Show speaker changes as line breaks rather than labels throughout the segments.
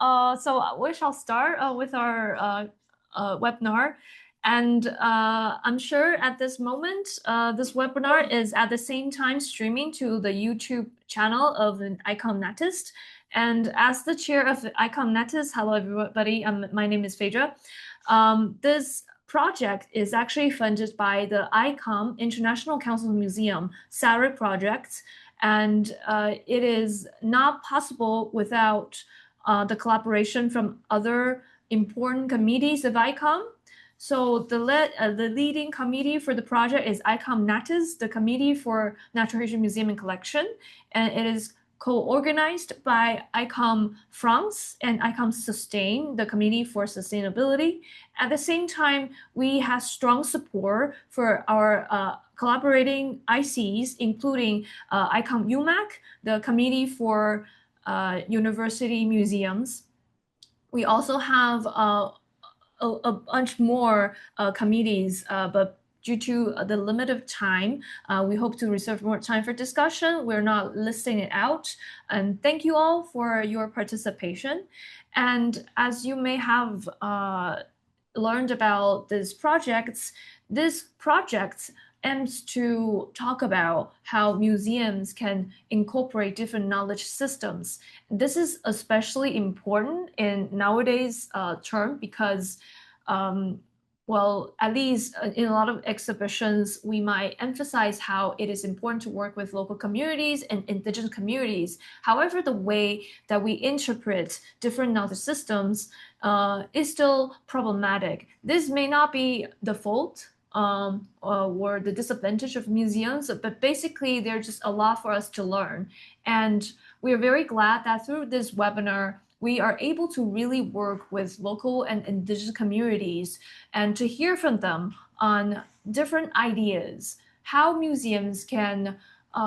So we shall start with our webinar. And I'm sure at this moment, this webinar is at the same time streaming to the YouTube channel of the ICOM NATHIST. And as the chair of the ICOM NATHIST, hello everybody, my name is Phaedra. This project is actually funded by the ICOM International Council Museum SAREC project. And it is not possible without the collaboration from other important committees of ICOM. So the leading committee for the project is ICOM NATHIST, the Committee for Natural History Museum and Collection, and it is co-organized by ICOM France and ICOM Sustain, the Committee for Sustainability. At the same time, we have strong support for our collaborating ICs, including ICOM UMAC, the Committee for University Museums. We also have a bunch more committees, but due to the limit of time, we hope to reserve more time for discussion. We're not listing it out. And thank you all for your participation. And as you may have learned about this project aims to talk about how museums can incorporate different knowledge systems. This is especially important in nowadays term because, well, at least in a lot of exhibitions, we might emphasize how it is important to work with local communities and indigenous communities. However, the way that we interpret different knowledge systems is still problematic. This may not be the fault or the disadvantage of museums, but basically there's just a lot for us to learn. And we are very glad that through this webinar, we are able to really work with local and indigenous communities and to hear from them on different ideas, how museums can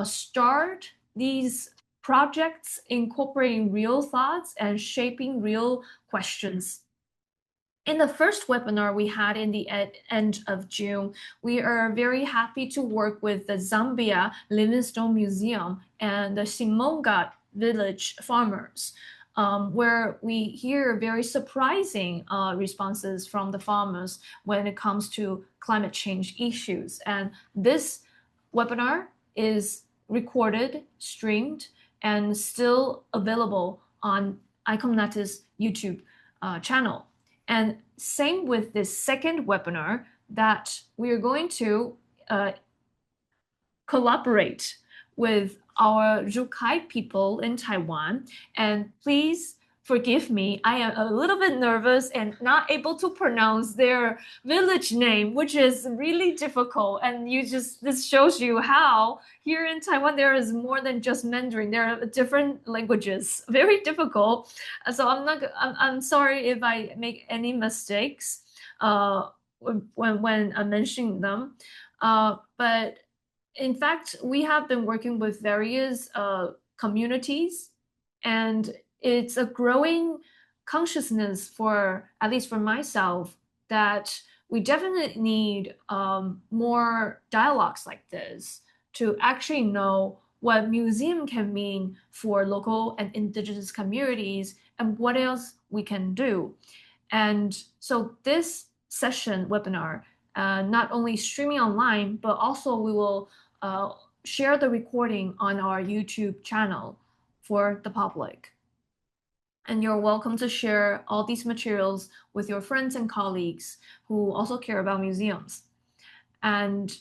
start these projects incorporating real thoughts and shaping real questions. In the first webinar we had in the end of June, we are very happy to work with the Zambia Livingstone Museum and the Simonga Village farmers, where we hear very surprising responses from the farmers when it comes to climate change issues. And this webinar is recorded, streamed, and still available on ICOM NATHIST YouTube channel. And same with this second webinar that we are going to collaborate with our Rukai people in Taiwan. And please forgive me, I am a little bit nervous and not able to pronounce their village name, which is really difficult. And this shows you how here in Taiwan there is more than just Mandarin. There are different languages, very difficult. So I'm sorry if I make any mistakes when I'm mentioning them. But in fact, we have been working with various communities, and it's a growing consciousness for, at least for myself, that we definitely need more dialogues like this to actually know what museum can mean for local and indigenous communities and what else we can do. And so this session webinar, not only streaming online, but also we will share the recording on our YouTube channel for the public. And you're welcome to share all these materials with your friends and colleagues who also care about museums. And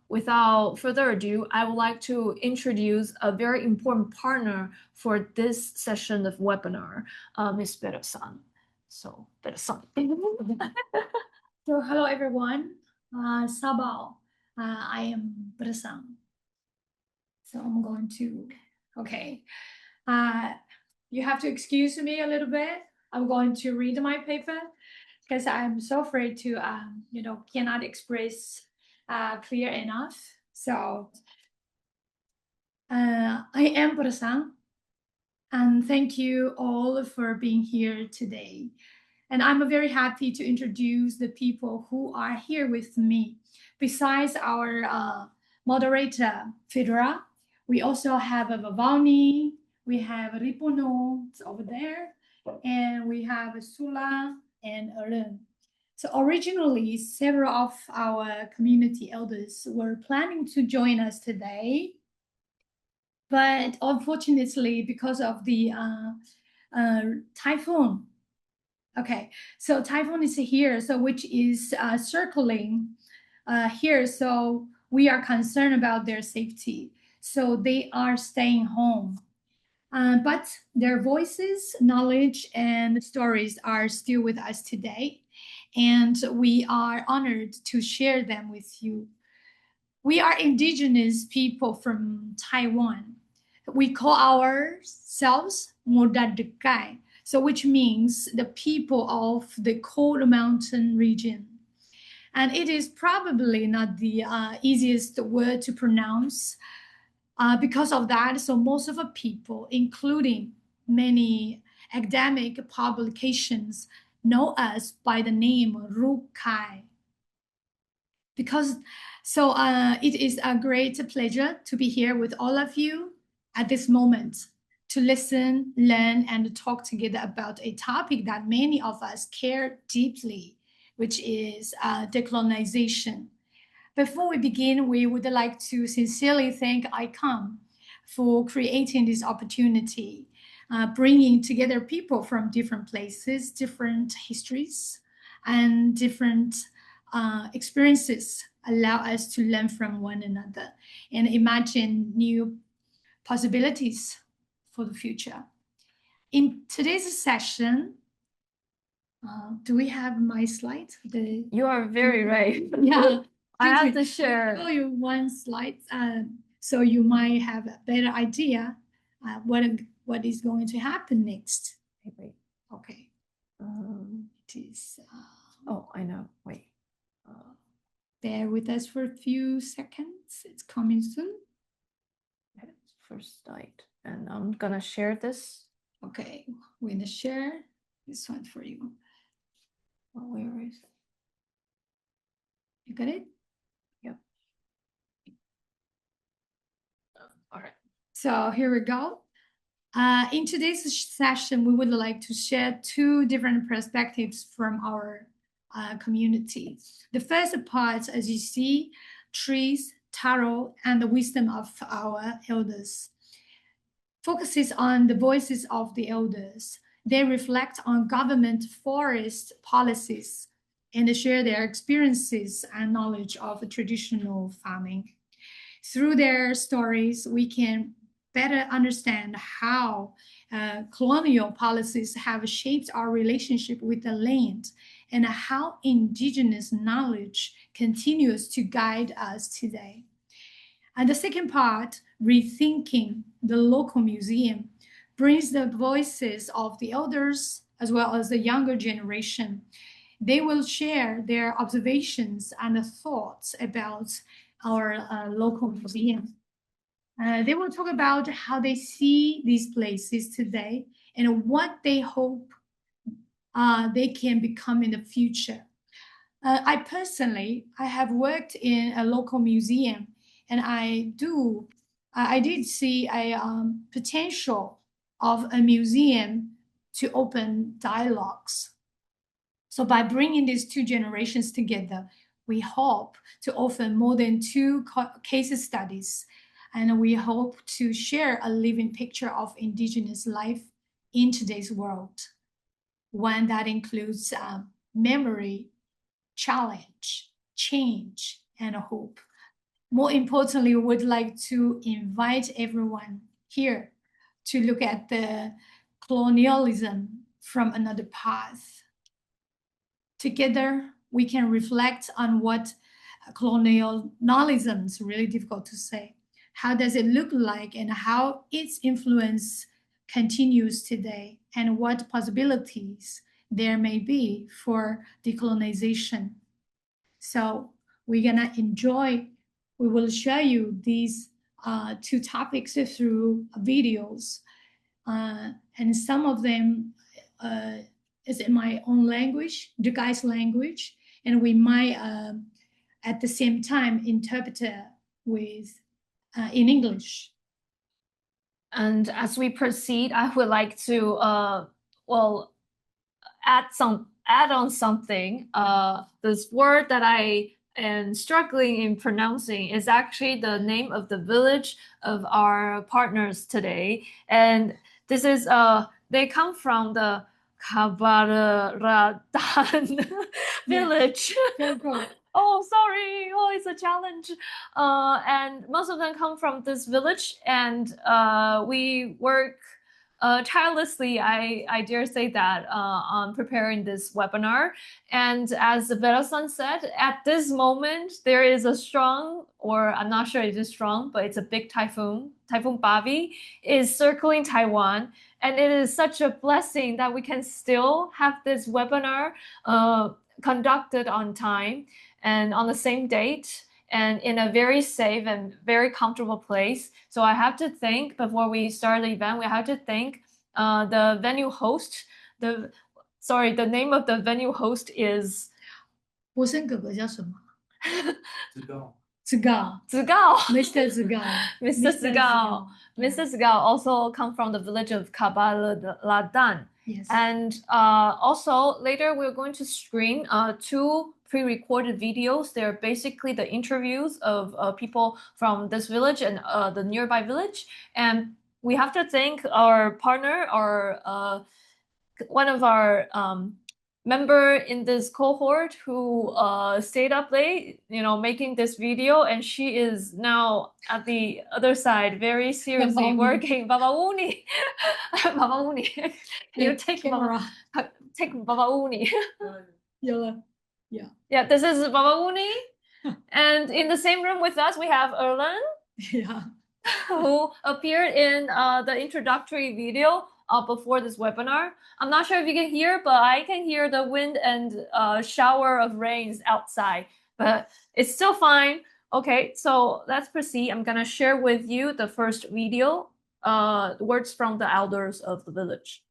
without further ado, I would like to introduce a very important partner for this session of webinar, Ms. Peresang. So, Peresang.
So, hello everyone. Sabao. I am Peresang. So I'm going to, okay. You have to excuse me a little bit. I'm going to read my paper because I'm so afraid to, cannot express clear enough. So I am Peresang, and thank you all for being here today. And I'm very happy to introduce the people who are here with me. Besides our moderator, Phaedra, we also have Vavani, we have Ripono over there, and we have Sula and Eren. So originally, several of our community elders were planning to join us today, but unfortunately, because of the typhoon. Okay, so typhoon is here, so which is circling here. So we are concerned about their safety. So they are staying home. But their voices, knowledge, and stories are still with us today. And we are honored to share them with you. We are indigenous people from Taiwan. We call ourselves Rikai, so which means the people of the cold mountain region. And it is probably not the easiest word to pronounce. Because of that, so most of the people, including many academic publications, know us by the name Rukai. Because so it is a great pleasure to be here with all of you at this moment to listen, learn, and talk together about a topic that many of us care deeply, which is decolonization. Before we begin, we would like to sincerely thank ICOM for creating this opportunity, bringing together people from different places, different histories, and different experiences allow us to learn from one another and imagine new possibilities for the future. In today's session, do we have my slide?
You are very right.
Yeah.
I have to share.
I'll show you one slide, so you might have a better idea what is going to happen next.
Wait.
Okay. It is.
Oh, I know. Wait.
Bear with us for a few seconds. It's coming soon.
First slide, and I'm gonna share this.
Okay, we're gonna share this one for you.
Oh, where is it?
You got it?
Yep. All right.
So here we go. In today's session, we would like to share two different perspectives from our community. The first part, as you see, trees, Taro, and the wisdom of our elders, focuses on the voices of the elders. They reflect on government forest policies and share their experiences and knowledge of traditional farming. Through their stories, we can better understand how colonial policies have shaped our relationship with the land and how indigenous knowledge continues to guide us today. And the second part, Rethinking the Local Museum, brings the voices of the elders as well as the younger generation. They will share their observations and thoughts about our local museum. They will talk about how they see these places today and what they hope they can become in the future. I personally, I have worked in a local museum, and I did see a potential of a museum to open dialogues. So by bringing these two generations together, we hope to offer more than two case studies, and we hope to share a living picture of indigenous life in today's world, one that includes memory, challenge, change, and hope. More importantly, we would like to invite everyone here to look at the colonialism from another path. Together, we can reflect on what colonialism is really difficult to say. How does it look like and how its influence continues today and what possibilities there may be for decolonization. So we're gonna enjoy, we will show you these two topics through videos. And some of them is in my own language, the guy's language, and we might at the same time interpret with in English.
And as we proceed, I would like to well, add on something. This word that I am struggling in pronouncing is actually the name of the village of our partners today, and this is they come from the Kabalelradane Village. Oh, sorry. Oh, it's a challenge. And most of them come from this village, and we work tirelessly, I dare say that, on preparing this webinar. And as Peresang said, at this moment, there is a strong, or I'm not sure it is strong, but it's a big typhoon. Typhoon Bavi is circling Taiwan. And it is such a blessing that we can still have this webinar conducted on time and on the same date and in a very safe and very comfortable place. So I have to thank, before we start the event, we have to thank the venue host. The name of the venue host is
博生哥哥叫什么？Zigao. Mr. Zigao.
Mr. Zigao. Mr. Zigao also come from the village of Kabalelradhane.
Yes.
And also later we're going to screen two pre-recorded videos. They're basically the interviews of people from this village and the nearby village. And we have to thank our partner, or one of our member in this cohort who stayed up late, making this video, and she is now at the other side, very seriously working. Baba Uni, Baba Uni, you take Baba Uni. Yeah, this is Baba Uni, and in the same room with us we have Erlen.
Yeah.
Who appeared in the introductory video before this webinar. I'm not sure if you can hear, but I can hear the wind and shower of rains outside, but it's still fine. Okay, so let's proceed. I'm gonna share with you the first video, words from the elders of the village.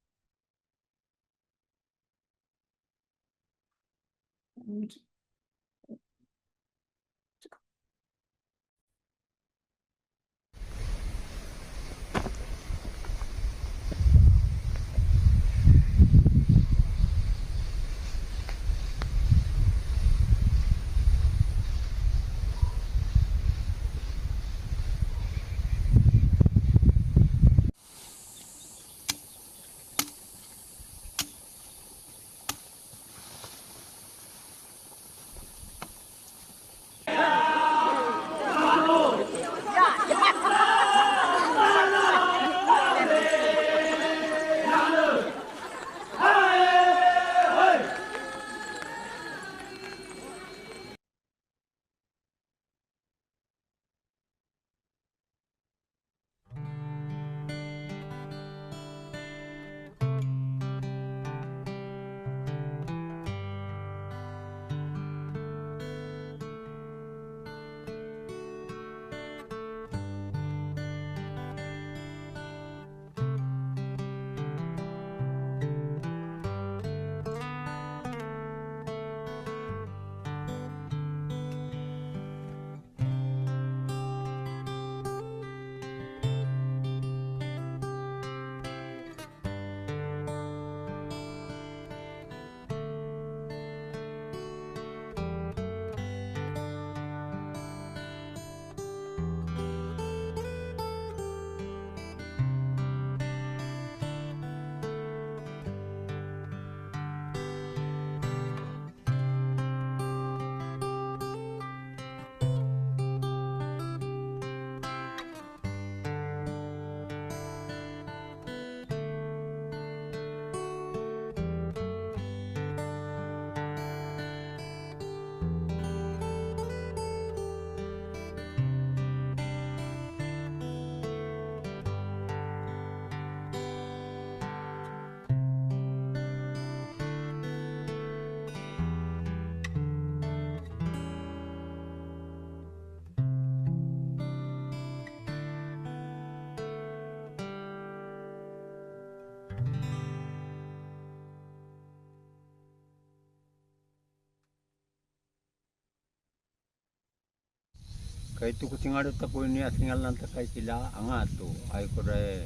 Kay tu kusingaru tapo ni asingal nanta kay sila angato ay kore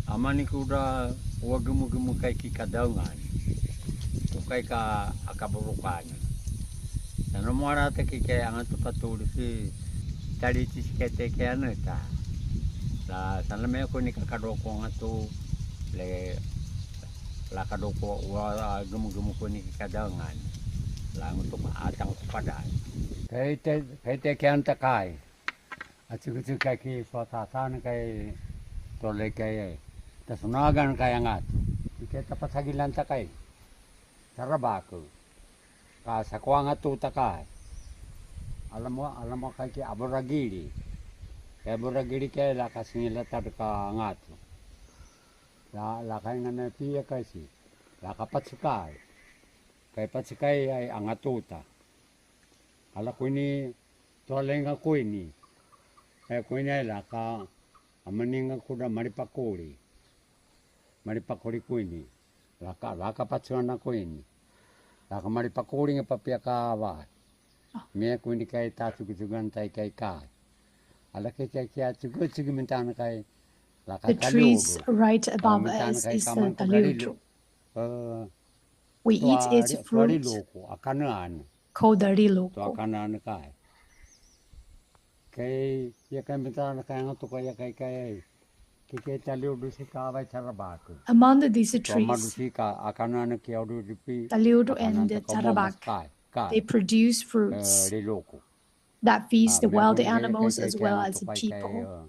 Amani kuda wagemu kai ki kadaungan. Kai ka akaburukan. Sana muara te ki kai angat paturi si tadi ti kete ke aneta. La sana me ko ni kakadoko ngatu le la kadoko wa gemu ko ni kadaungan. La untuk atang padai. Kai te ke anta kai. Acu kai ki sotasan kai tole kai. Tasunagan kai angat. Kita pasagilan ta kai. Tarabaku. Ka sakwanga tu ta kai. Alam mo kai ki aboragiri. Kai aboragiri kai la kasingila ta ka angat. La kai ngana pia kai si. La ka patsukai. Kai patsukai ai angatuta. Ala kuini tole nga kuini. Kuini ai la ka amaninga kuda maripakuri. Maripakuri kuini. Laka patsuana kuini. Laka maripakuri nga papia ka awai. Mea kuini kai tasukusugan tai kai kai. Ala kai kia tsugu mentana kai.
The trees right above us is the daliudu. We eat its fruit called the riloko.
Akanaan kai. Kai ya kai mentana kai ngatu kai kai.
Among these trees, Taliudu and the Tarabak, they produce fruits that feeds the wild animals as well as the people.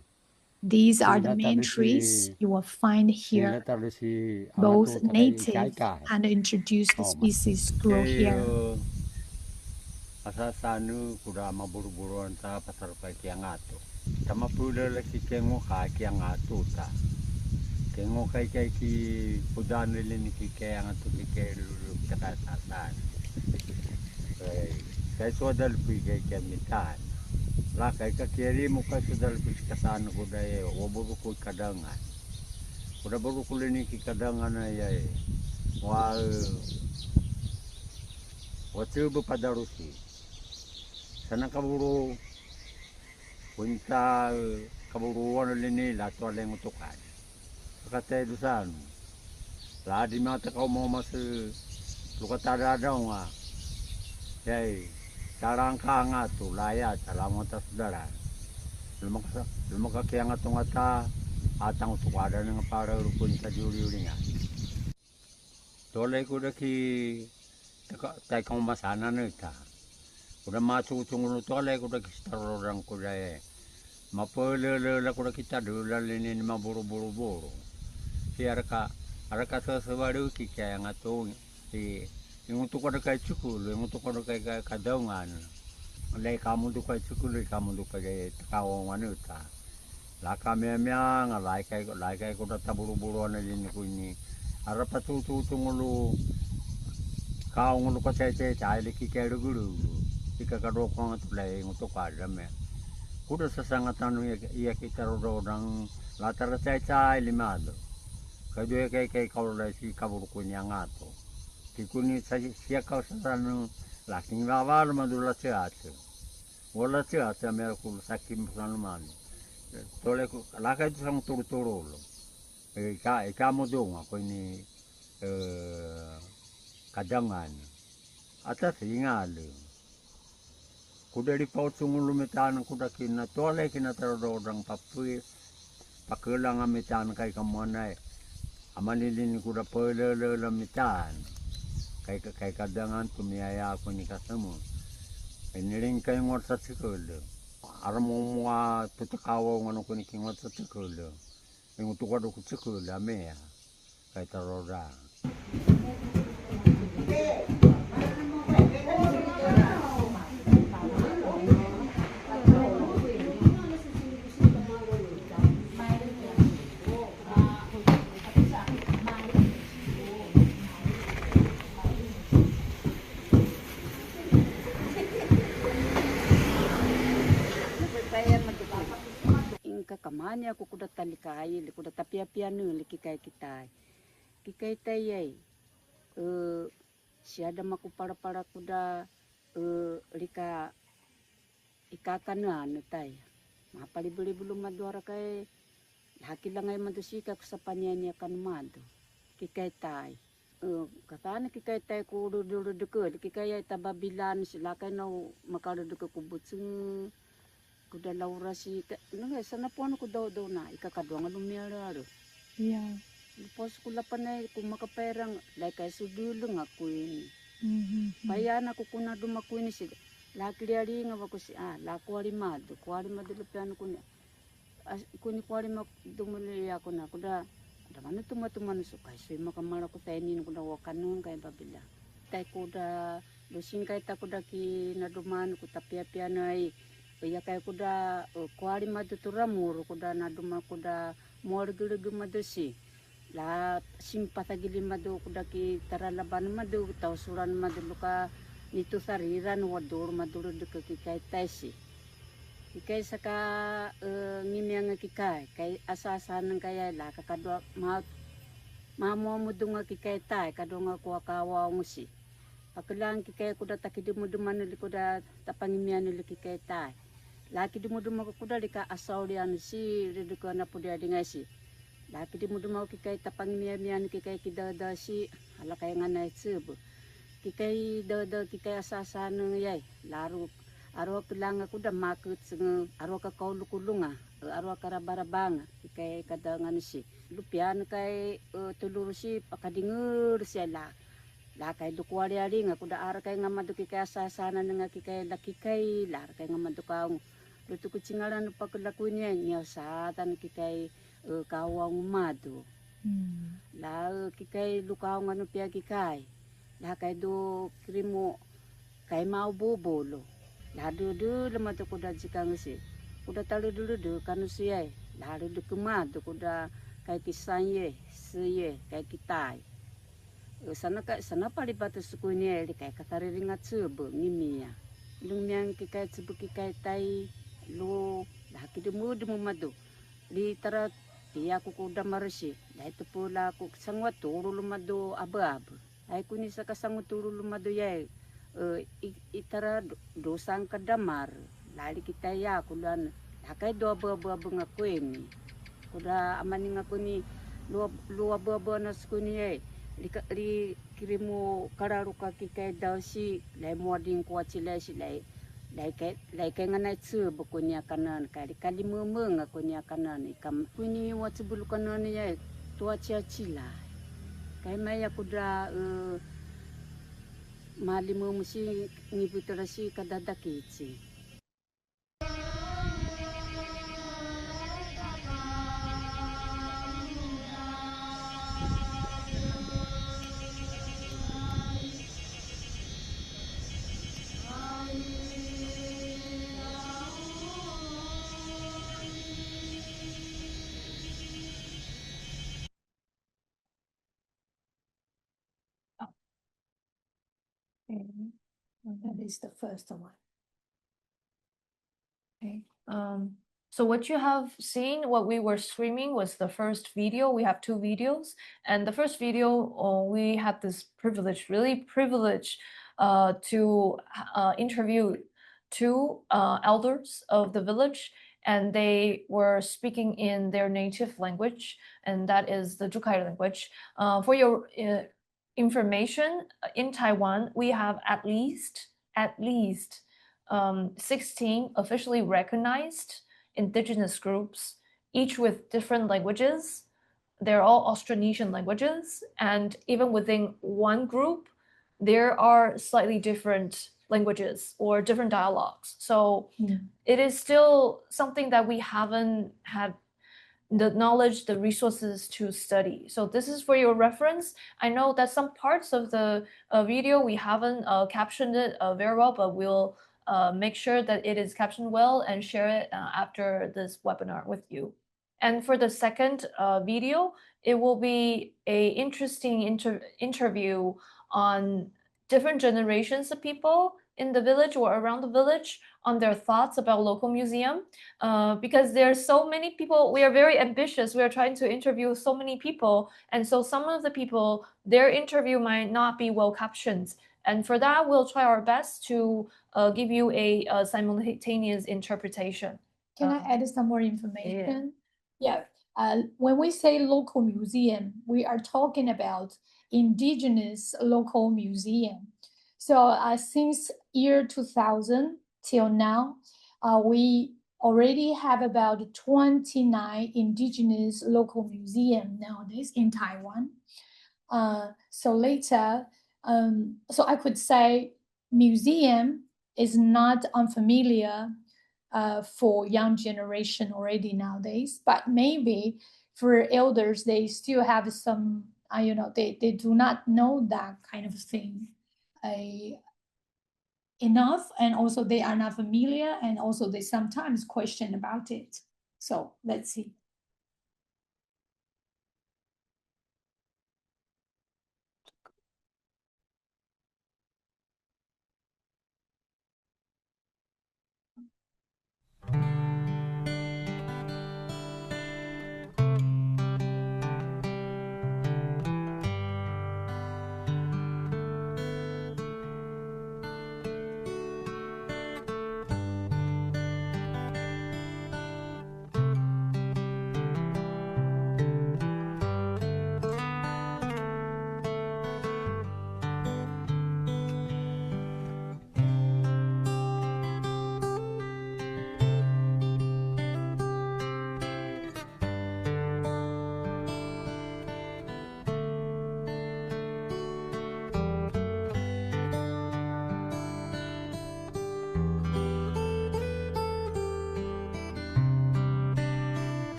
These are the main trees you will find here. Both native and introduced species grow here.
Asasanu kuda maburu-buruan sa pasar kai kiangato. Tama pula lagi kengo kai kiangato ta. Kengo kai ki pudan lini ki kiangato ki lulu kata sasan. Kai sodal pi kai kiamitan. La kai ka kiri muka sodal pi kasan kuda waburu ku kadangan. Kuda buru kulini ki kadangan ay watu padarusi. Sana kaburu punta kaburuan lini la to leng utukan. Kata dusan. La di mata kau mau masuk luka tada nga. Yai sarang kanga tu laya salamata saudara. Lumaka kiang ngata atang utukada ng para rukun sa juri-uri nga. Tolay ko ki tay kang masana nita. Kuda masuk-tung tolay kuda kistarorang kuda mapulala kuda kita dula lini maburu-buru-buru. Si araka sesuatu kaya ngatung si yung untuk kuda kay cukul, yung untuk kuda kay kadaungan. Lay kamu tu kay cukul, kamu tu kay takawang manuta. La kami lay kay kuda taburu-buru na lini kuni. Arapa tutung lu kau ngulu kacai liki kay guru. Ika kadokong at play untuk kadam ya. Kuda sasangatan iya kita rodang latar cai limado. Kadua kay kalau si kabur kunya ngato. Kikuni siya kau sasanu laking lawal madula ceat. Wala ceat sa merkul sakim sanuman. Tole laka itu sang turu-turu lo. Kamu dong ako ini kadangan. Atas ingalo. Kuda di paut sungulu metan kuda kina tole kina terodang papui pakelang metan kai kamonai amanilin kuda pelele metan kai kadangan tumiaya aku ni kasemu eniring kai ngot satikule armo wa tutakawo ngono kuni kingot satikule ngu tukado kutikule amea kai terodang.
Kamanya aku kuda talikai, kuda tapia nu liki kai kita. Kikai tayai. Siada maku para kuda lika ikatan anu tay. Mapali beli belum maduara kai Hakilangay mado sika sa panyanya kan mado. Kikai tai. Kakana kikai tai ko dulu deket. Kikai tababilan sila kay no makado deket kubutseng kuda laura si nang sana po ko daw na ikakadwa nga lumiara ro.
Yeah.
Pos ko lapanay kung makaperang like kay sudulong ako ini. Payana ko kuna dumaku ini si laki ari nga ko si lako ari mado lupian ko ni kuni kwari mak dumuli ako na kuda mana tuman sukai sui makamara ko tayo nin kuda wakanun kay babila tay kuda lusin kay ta kuda ki naduman ko tapia ay ya kay kuda kwari madu turamuro kuda naduma kuda morgulug madusi la simpatagili madu kuda ki taralaban madu tausuran madu luka nito sariran wadur maduro deke kay taisi Kikai saka ngimiang kikai kay asasan kaya la kakadwa mamo mudunga kikai tai kadonga ko kawa ngusi pakelang kikai kuda takidumuduman li kuda tapangimian li kikai tai laki dumuduma kuda lika asaulian si reduka na pudia dingasi laki dumuduma kikai tapangimian kikai kidada si ala kay nganay tsubu kikai dada kikai asasan yai laru arwa kelang aku dah makut seng arwa ka kau lukulunga arwa karabarabanga kai kadangan si lupian kai tulur si pakadingur si la kai dukwari ari aku dah ar kai ngamadu kai asasana nga kai laki kai la kai ngamadu kau lutu kucingaran pakelakunya nya satan kai kawang madu la kai lukau nganu pia kai la kai do krimo kai mau bobolo Ladu lama tu kuda jikang si, kuda talu dulu kanu si ay, ladu kemad tu kuda kai kisan ye, si kai kitai. Sana palibatu suku ni ay kai katari ringat subu ngimia. Lumiang kikai subu kikai tai, lu laki demu madu. Di tara dia aku kuda marisi, dah itu pula aku sangwat turu lumadu abu. Ay kuni saka sangwat turu lumadu yai. Itara dosang kadamar lali kita ya kulan hakai do aba ngaku ini kuda amani ngaku ni lu aba na skuni li kirimu kararuka kikai dausi lai moding kuaci lai si lai kai nganai tsu bukunya kanan kali meme ngakunya kanan ikam kuni wat sebulu kanan ya tua cila kai maya kuda malimu musi ngibuterasi kadadakici.
Okay. Well, that is the first one.
Okay. So what you have seen, what we were streaming was the first video. We have two videos, and the first video, we had this privilege, really privilege, to interview two elders of the village, and they were speaking in their native language, and that is the Jukai language. For your information, in Taiwan, we have at least 16 officially recognized indigenous groups, each with different languages. They're all Austronesian languages, and even within one group, there are slightly different languages or different dialogues. So it is still something that we haven't had the knowledge, the resources to study. So this is for your reference. I know that some parts of the video we haven't captioned it very well, but we'll make sure that it is captioned well and share it after this webinar with you. And for the second video, it will be an interesting interview on different generations of people in the village or around the village on their thoughts about local museum. Because there are so many people, we are very ambitious. We are trying to interview so many people. And so some of the people, their interview might not be well captioned. And for that, we'll try our best to give you a simultaneous interpretation.
Can I add some more information? Yeah. when we say local museum, we are talking about indigenous local museum. So since year 2000 till now, we already have about 29 indigenous local museum nowadays in Taiwan. So later, so I could say museum is not unfamiliar for young generation already nowadays, but maybe for elders, they still have some, they do not know that kind of thing enough, and also they are not familiar, and also they sometimes question about it. So let's see.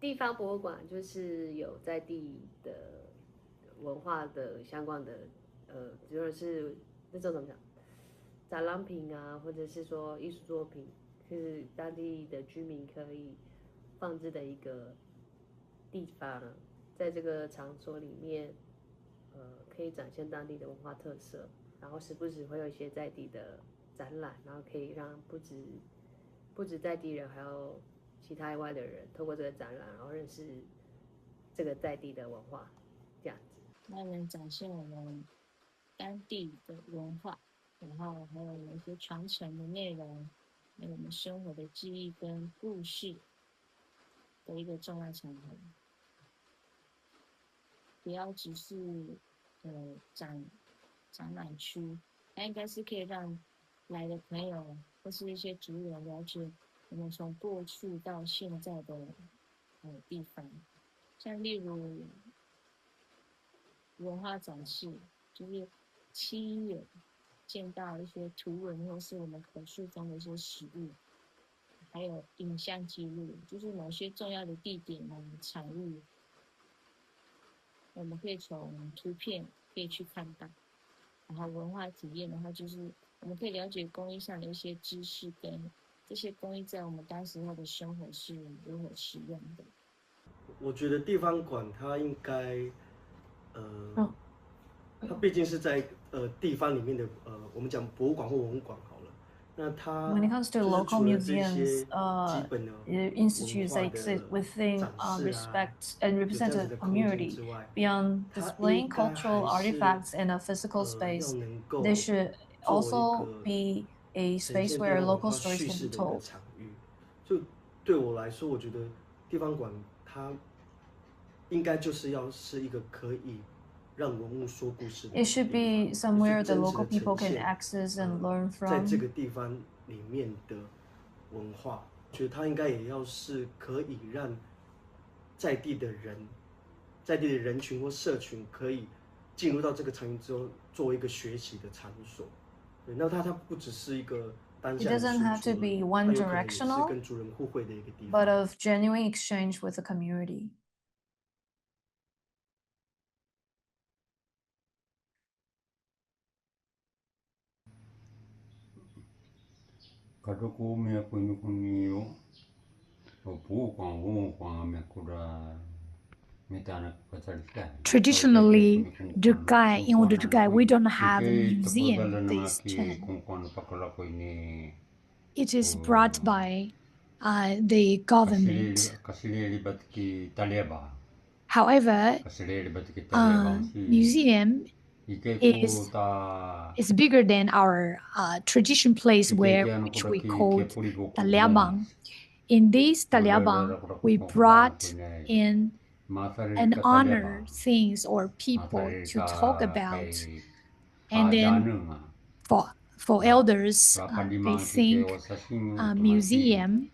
地方博物馆就是有在地的文化的相关的，就是那种怎么讲，展览品啊，或者是说艺术作品，是当地的居民可以放置的一个地方，在这个场所里面，可以展现当地的文化特色，然后时不时会有一些在地的展览，然后可以让不止在地人，还有其他以外的人透过这个展览，然后认识这个在地的文化，这样子。
那能展现我们当地的文化，然后还有一些传承的内容，还有我们生活的记忆跟故事的一个重要场合。不要只是展览区，它应该是可以让来的朋友或是一些族人了解我们从过去到现在的地方，像例如文化展示，就是亲眼见到一些图文或是我们口述中的一些实物，还有影像记录，就是某些重要的地点产物，我们可以从图片可以去看到。然后文化体验的话，就是我们可以了解工艺上的一些知识，跟这些工艺在我们当时候的生活是如何使用的。
我觉得地方馆它应该，它毕竟是在地方里面的我们讲博物馆或文物馆好了。那它
When it comes to
就是
local
除了这
museums,
些基本的
institutes
文
that
化
exist
的
within
展示
respect and
有这
represent
样子
a
的空间
community,
之外，
beyond
它
displaying
应该
cultural
还是
artifacts in a physical
要
space,
能够
they should
作为一
also
个
be a
呈
space
现地
where
方文
local
化
stories
叙
can
事
be
的一个
told.
场域。就对我来说，我觉得地方馆它应该就是要是一个可以让文物说故事的
It should
地
be
方，
somewhere
就是
the
真实
local
的
people
呈
can
现
access and learn
在这
from.
个地方里面的文化，觉得它应该也要是可以让在地的人群或社群可以进入到这个场域之后，作为一个学习的场所。对，那它不只是一个当
It
下的
doesn't
输
have
出
to
而已，
be
它
one
有可能也是
directional,
跟族人互惠的一个地
but
方。
of genuine exchange with the community.
カドコメアコニコニオ、博物館文化メコラ、
traditionally, Rikai, in Rikai, we don't have a museum this time. It is brought by the government. However, museum is bigger than our tradition place which we called Taliabang. In this Taliabang, we brought in and honor things or people to talk about. And then for elders, they think museum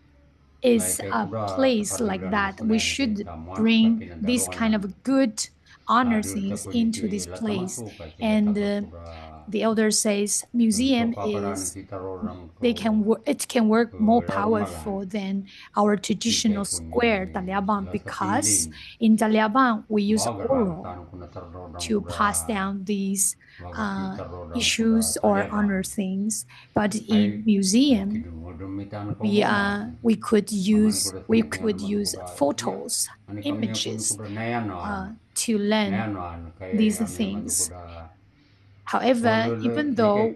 is a place like that. We should bring this kind of good honor things into this place. And the elder says museum is it can work more powerful than our traditional square Taliabang, because in Taliabang we use oral to pass down these issues or honor things, but in museum we could use photos, images to learn these things. However, even though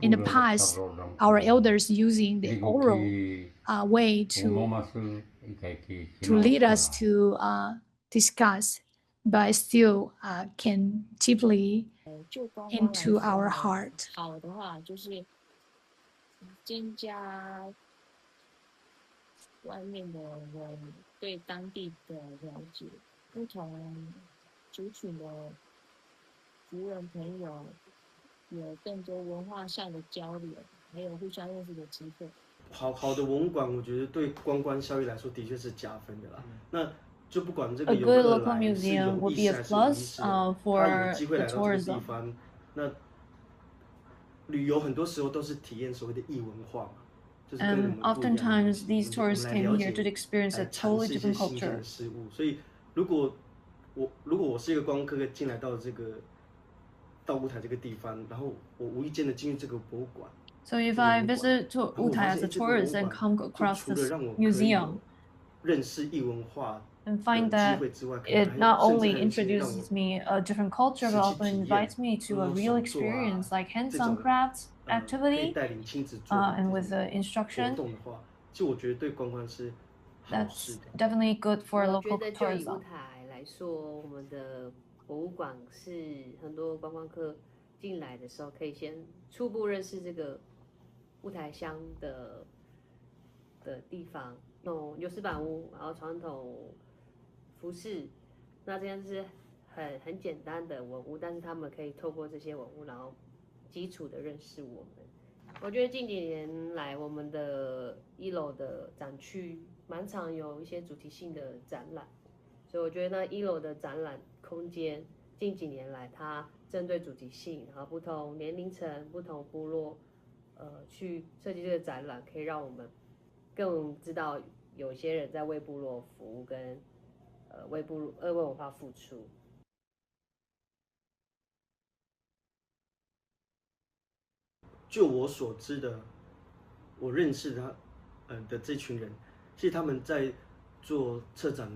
in the past our elders using the oral way to lead us to discuss, but still can deeply into our heart.
好的话就是增加外面的人对当地的了解，不同族群的族人朋友有更多文化上的交流，还有互相认识的机会。
好的文物馆，我觉得对观光效益来说的确是加分的啦。那就不管这个
A
游
good
客
local
来是
museum
有
would
意
be
识
a
还是无意
plus
识的，他
for
有机会
the
来到这个地
tourism.
方，那旅游很多时候都是体验所谓的异文化嘛。
And oftentimes these tourists came here to experience a totally different culture.
所以如果我是一个观光客进来到这个到乌台这个地方，然后我无意间的进入这个博物馆。
So if I visit to Utai as a tourist and come across this museum,
认识异文化
and find that it not only introduces me a different culture, but also invites me to a real experience like hands-on crafts activity and with the instruction. That's definitely good for
我
local
觉得就以
tourism.
乌台来说，我们的博物馆是很多观光客进来的时候可以先初步认识这个乌台乡的地方，那种有石板屋，然后传统服饰，那这样是很简单的文物，但是他们可以透过这些文物，然后基础的认识我们。我觉得近几年来，我们的1楼的展区蛮常有一些主题性的展览，所以我觉得那1楼的展览空间近几年来，它针对主题性，然后不同年龄层、不同部落，去设计这个展览，可以让我们更知道有些人在为部落服务，跟为文化付出。
就我所知的，我认识的这群人，其实他们在做策展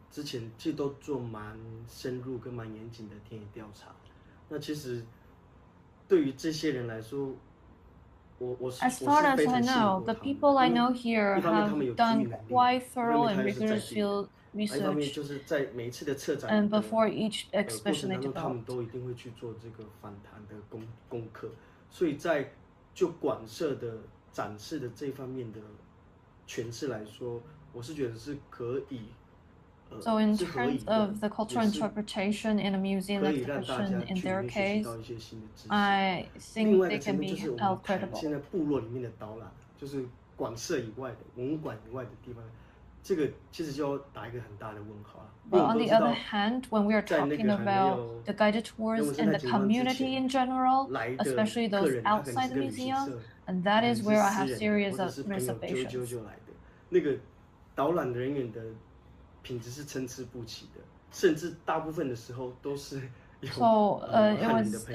之前，其实都做蛮深入跟蛮严谨的田野调查。那其实对于这些人来说，As
far as I know, the people I know here have done quite thorough and rigorous field research, and before each exhibition they developed.
他们都一定会去做这个访谈的功课，所以在就馆舍的展示的这方面的诠释来说，我是觉得是可以。
So in terms of the cultural interpretation in a museum exhibition, in their case, I think they can be held credible.
现在部落里面的导览，就是馆舍以外的文物馆以外的地方，这个其实就要打一个很大的问号了。
But on the other hand, when we are talking about the guided tours and the community in general, especially those outside the museum, and that is where I have serious reservations.
那个导览人员的品质是参差不齐的，甚至大部分的时候都是。
So it was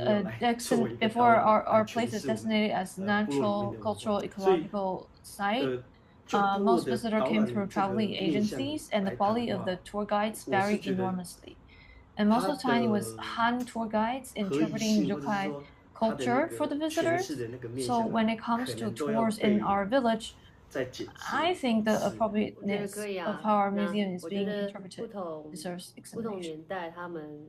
before our place is designated as natural, cultural, ecological site. most visitors came through traveling agencies, and the quality of the tour guides varied enormously. And most of the time, it was Han tour guides interpreting Rukai culture for the visitors. So when it comes to tours in our village, I think the appropriateness of how our museum is being interpreted deserves
不同
examination.
年代他们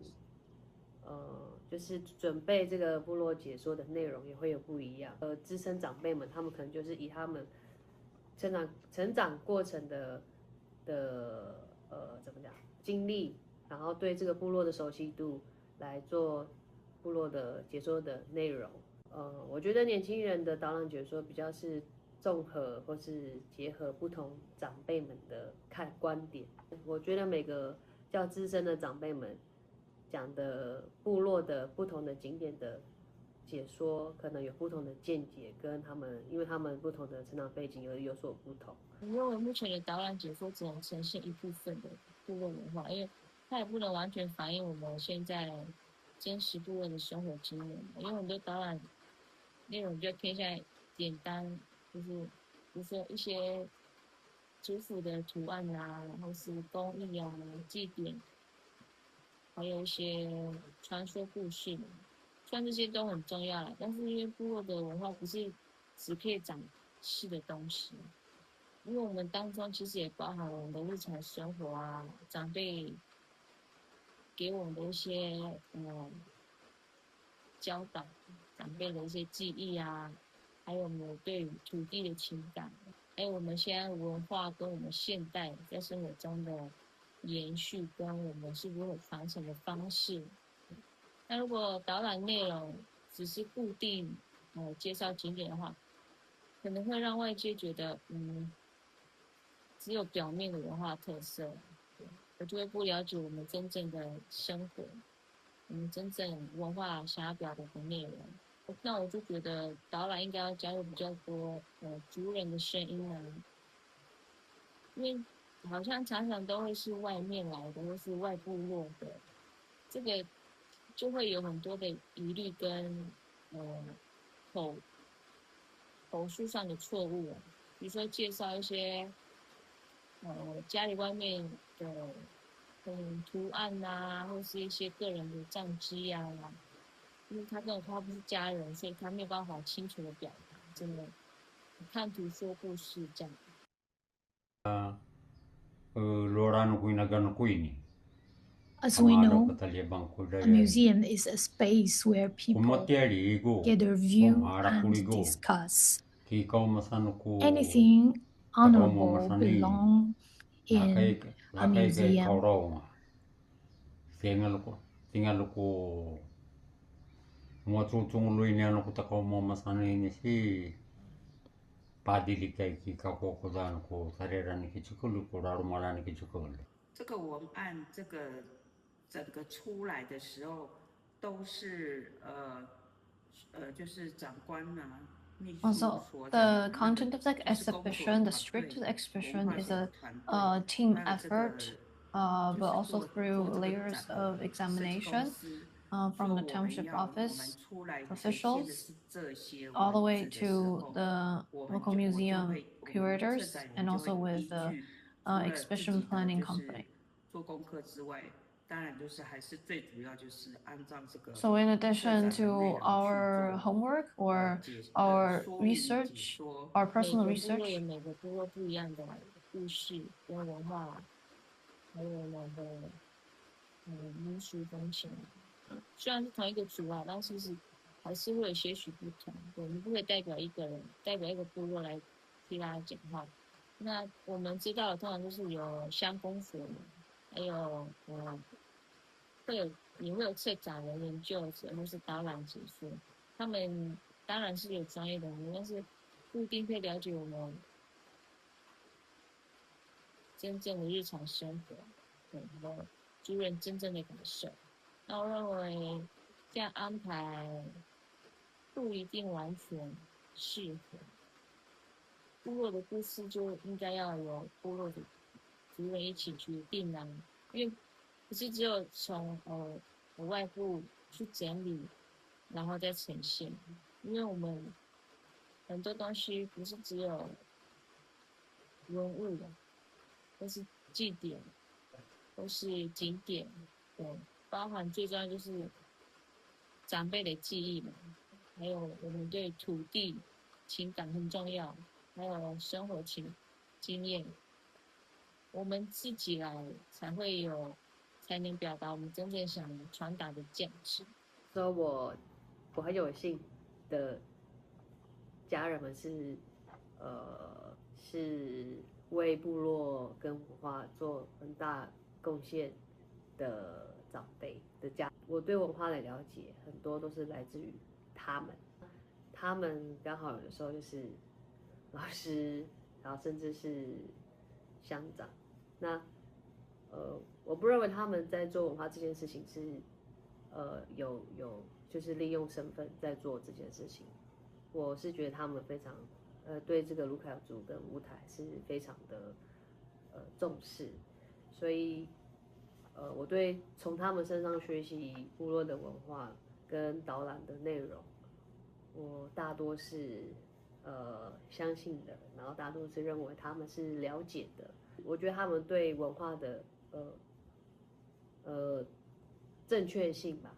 就是准备这个部落解说的内容也会有不一样。资深长辈们，他们可能就是以他们成长过程的怎么讲经历，然后对这个部落的熟悉度来做部落的解说的内容。我觉得年轻人的导览解说比较是综合或是结合不同长辈们的观点。我觉得每个较资深的长辈们讲的部落的不同的景点的解说，可能有不同的见解，跟因为他们不同的成长背景有所不同。
我认为目前的导览解说只能呈现一部分的部落文化，因为它也不能完全反映我们现在真实部落的生活经验，因为很多导览内容比较偏向简单，就是比如说一些族谱的图案啊，然后是工艺啊、祭典，还有一些传说故事，虽然这些都很重要啦，但是因为部落的文化不是只可以展示的东西，因为我们当中其实也包含我们的日常生活啊，长辈给我们的一些教导，长辈的一些记忆啊，还有我们对土地的情感，还有我们现在文化跟我们现代在生活中的延续，跟我们是如何传承的方式。那如果导览内容只是固定介绍景点的话，可能会让外界觉得只有表面的文化特色，我就会不了解我们真正的生活，我们真正文化想要表达的内容。那我就觉得导览应该要加入比较多族人的声音啊，因为好像常常都会是外面来的或是外部落的，这个就会有很多的疑虑跟口述上的错误啊，比如说介绍一些家里外面的图案啊，或是一些个人的账机啊，因为他不是家人，所以他没有办法清楚的表达，真的看图说故事这样。
As we know, a museum is a space where people gather, view, and discuss. Anything honorable belong in a museum.
这个文案整个出来的时候，都是就是长官啊。
Also, the content of the exhibition, the strict exhibition is a team effort, but also through layers of examination from the township office officials all the way to the local museum curators and also with the exhibition planning company.
做功课之外，当然就是还是最主要就是按照这个。
So in addition to our homework or our research, our personal research,
每个部落不一样的故事跟文化，还有我们的民俗风情。虽然是同一个族啊，但是还是会有些许不同。对，你不可以代表一个人，代表一个部落来替他讲话。那我们知道的通常都是有乡公所，还有也会有策展人、研究者或是导览解说，他们当然是有专业的人，但是不一定会了解我们真正的日常生活，和族人真正的感受。那我认为这样安排不一定完全适合。部落的故事就应该要有部落的族人一起决定啊，因为不是只有从外部去整理，然后再呈现，因为我们很多东西不是只有文物的，或是祭典，或是景点，对，包含最重要就是长辈的记忆嘛，还有我们对土地情感很重要，还有生活经验，我们自己来才能表达我们真正想传达的价值。
说我很有幸的家人们是为部落跟文化做很大贡献的长辈的家，我对文化的了解很多都是来自于他们刚好有的时候就是老师，然后甚至是乡长，那我不认为他们在做文化这件事情是有就是利用身份在做这件事情，我是觉得他们非常对这个卢凯族跟舞台是非常的重视，所以我对从他们身上学习部落的文化跟导览的内容，我大多是相信的，然后大多是认为他们是了解的。我觉得他们对文化的正确性吧，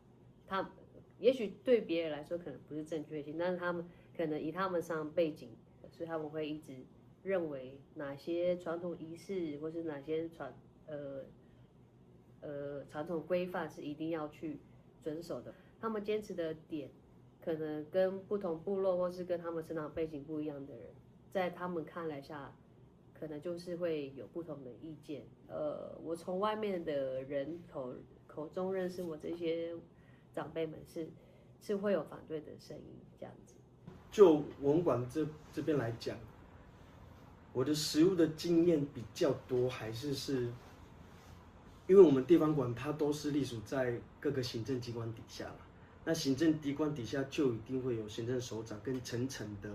他也许对别人来说可能不是正确性，但是他们可能以他们上背景，所以他们会一直认为哪些传统仪式或是哪些传统规范是一定要去遵守的。他们坚持的点，可能跟不同部落或是跟他们成长背景不一样的人，在他们看来下，可能就是会有不同的意见。我从外面的人口中认识我这些长辈们是会有反对的声音，这样子。
就文馆这边来讲，我的实务的经验比较多，还是因为我们地方馆它都是隶属在各个行政机关底下啦，那行政机关底下就一定会有行政首长跟层的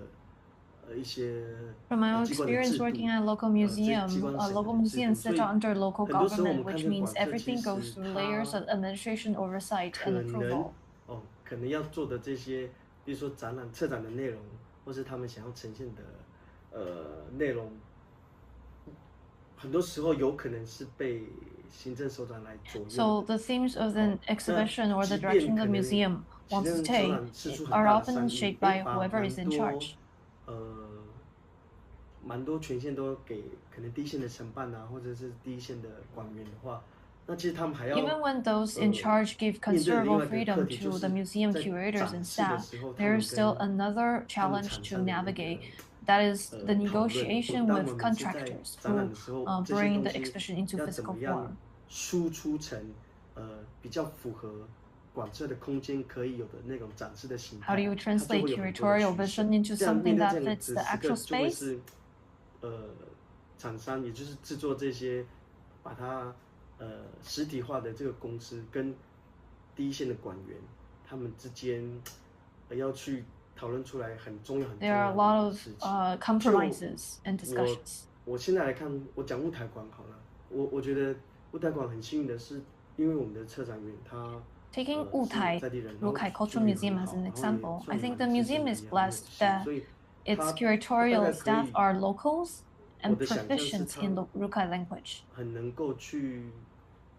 一些
From my own experience working at a local museum, local museums sit under local government, which means everything goes through layers of administration, oversight, and approval.
可能要做的这些，比如说策展的内容，或是他们想要呈现的内容，很多时候有可能是被行政首长来左右。
So the themes of the exhibition or the direction the museum wants to take are often shaped by whoever is in charge.
蛮多权限都给可能第一线的承办啊，或者是第一线的管员的话，那其实他们还要
Even when those in charge give considerable freedom to the museum curators and staff, there is still another challenge to navigate. That is the negotiation with contractors who bring the exhibition into physical form.
输出成比较符合馆舍的空间可以有的那种展示的形态。
How do you translate curatorial vision into something that fits the actual space?
厂商也就是制作这些，把它实体化的这个公司跟第一线的馆员，他们之间要去讨论出来很重要的事情。
There are a lot of compromises and discussions.
我现在来看，我讲雾台馆好了，我觉得雾台馆很幸运的是，因为我们的策展员他。
Taking Wutai Rukai Cultural Museum as an example, I think the museum is blessed that its curatorial staff are locals and proficient in the Rukai language.
很能够去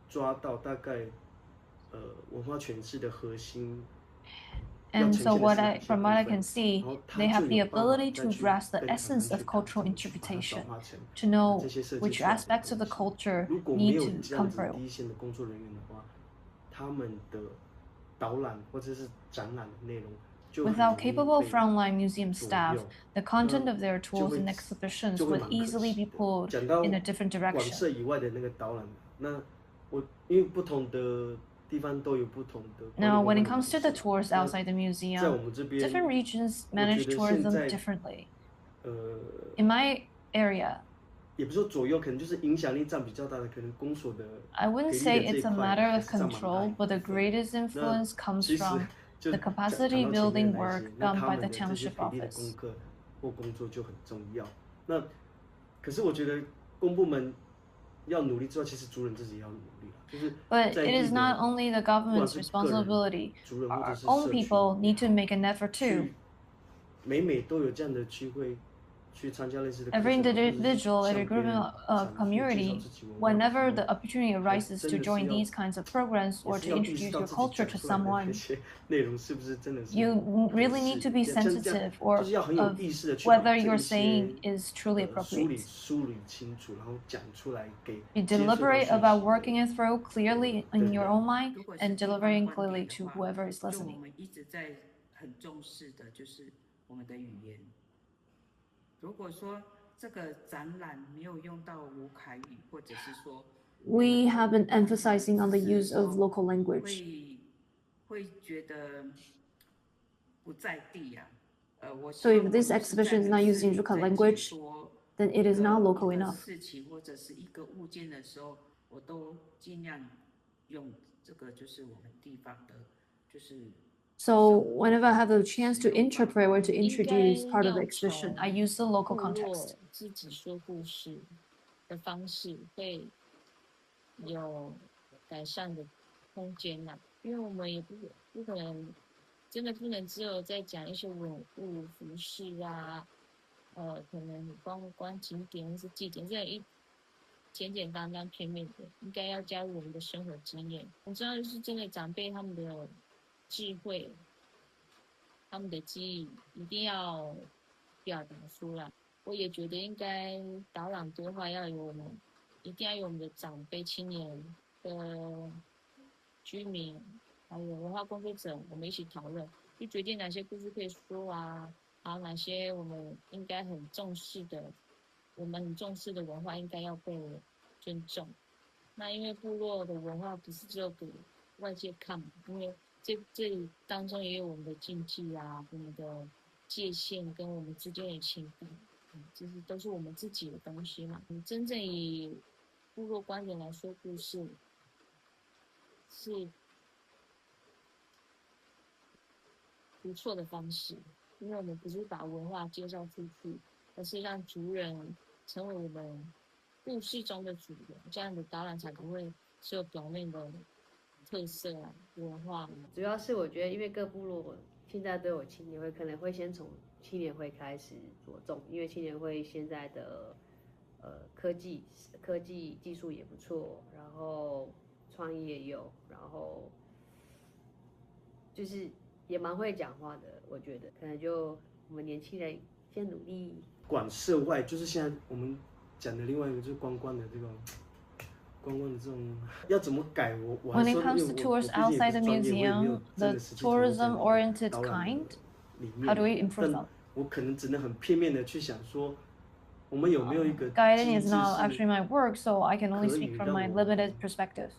抓到大概文化诠释的核心。
And so from what I can see, they have the ability to grasp the essence of cultural interpretation, to know which aspects of the culture need to come through.
第一线的工作人员的话，他们的导览或者是展览的内容。
Without capable frontline museum staff, the content of their tours and exhibitions would easily be pulled in a different direction.
馆舍以外的那个导览，那我因为不同的地方都有不同的。
Now, when it comes to the tours outside the museum, different regions manage tourism differently. In my area,
也不是说左右，可能就是影响力占比较大的，可能公所的。
I wouldn't say it's a matter of control, but the greatest influence comes from the capacity building work done by the township office.
功课或工作就很重要。那可是我觉得公部门要努力之外，其实族人自己也要努力。就是
But it is not only the government's responsibility. Our own people need to make an effort too.
每都有这样的机会，去参加类似的
every
课程啊，或者是
individual,
向
every
别
group
人
of
阐述介绍
community,
自己文化的时
whenever
候
the opportunity
还
arises
真
to
的是
join
要
these kinds of programs
也
or
是
to
要意识
introduce
到
your
自己
culture
讲
to
出来的那
someone,
些内容是不是真的是
you
合
really
适
need to
的，
be
像这样
sensitive
就
or
是要很有
of
意识的去把
whether
这
you're
一些
saying is truly
梳理
appropriate.
清楚，然后讲出来给
Be
接受到
deliberate
讯
about
息的
working it through clearly in
对
your
人。
own mind
如果是
and
地方
delivering
观
clearly
点的
to
话，
whoever is
就我
listening.
们一直在很重视的就是我们的语言。如果说这个展览没有用到吴凯语，或者是说
We have been emphasizing on the use of local language.
会觉得不在地呀。我
So
希
if
望我
this
就是
exhibition
在
is
那
not
个
using
市里
Rukai
在解
language,
说
then it is not
一
local
个
enough.
事情或者是一个物件的时候，我都尽量用这个就是我们地方的，就是
So whenever I have the chance to
使用方
interpret
法
or to
应该
introduce part of the
要
exhibition,
从
I use the local
部
context.
落自己说故事的方式会有改善的空间呐、因为我们也不可能真的不能只有在讲一些文物服饰啊，可能光景点或是祭典这样简单片面的，应该要加入我们的生活经验。我知道就是真的长辈他们的智慧，他们的记忆一定要表达出来。我也觉得应该导览规划一定要有我们的长辈、青年的居民，还有文化工作者，我们一起讨论，去决定哪些故事可以说啊，还有哪些我们应该很重视的，我们很重视的文化应该要被尊重。那因为部落的文化不是只有给外界看嘛，因为这里当中也有我们的禁忌啊，我们的界限跟我们之间的情感，这是都是我们自己的东西嘛。你真正以部落观点来说故事，是不错的方式，因为我们不是把文化介绍出去，而是让族人成为我们故事中的主人，这样的导览才不会只有表面的特色啊、文化啊。
主要是我觉得，因为各部落现在都有青年会，可能会先从青年会开始着重，因为青年会现在的科技技术也不错，然后创意也有，然后就是也蛮会讲话的，我觉得可能就我们年轻人先努力。
管涉外，就是现在我们讲的另外一个就是观光的这种。观光的这种要怎么改？我
When
还
it
说，因
comes
为
to
我
tours
毕竟也不
outside
是
the
专业，我也没有
museum,
真
the
的实际投入在
tourism-oriented
导览
kind,
里
how
面。
do we improve
但
them?
我可能只能很片面的去想说，我们有没有一个
Guiding
机
is
制
not
是
actually my work, so I can only
可
speak
以
from
让
my
我
limited perspective.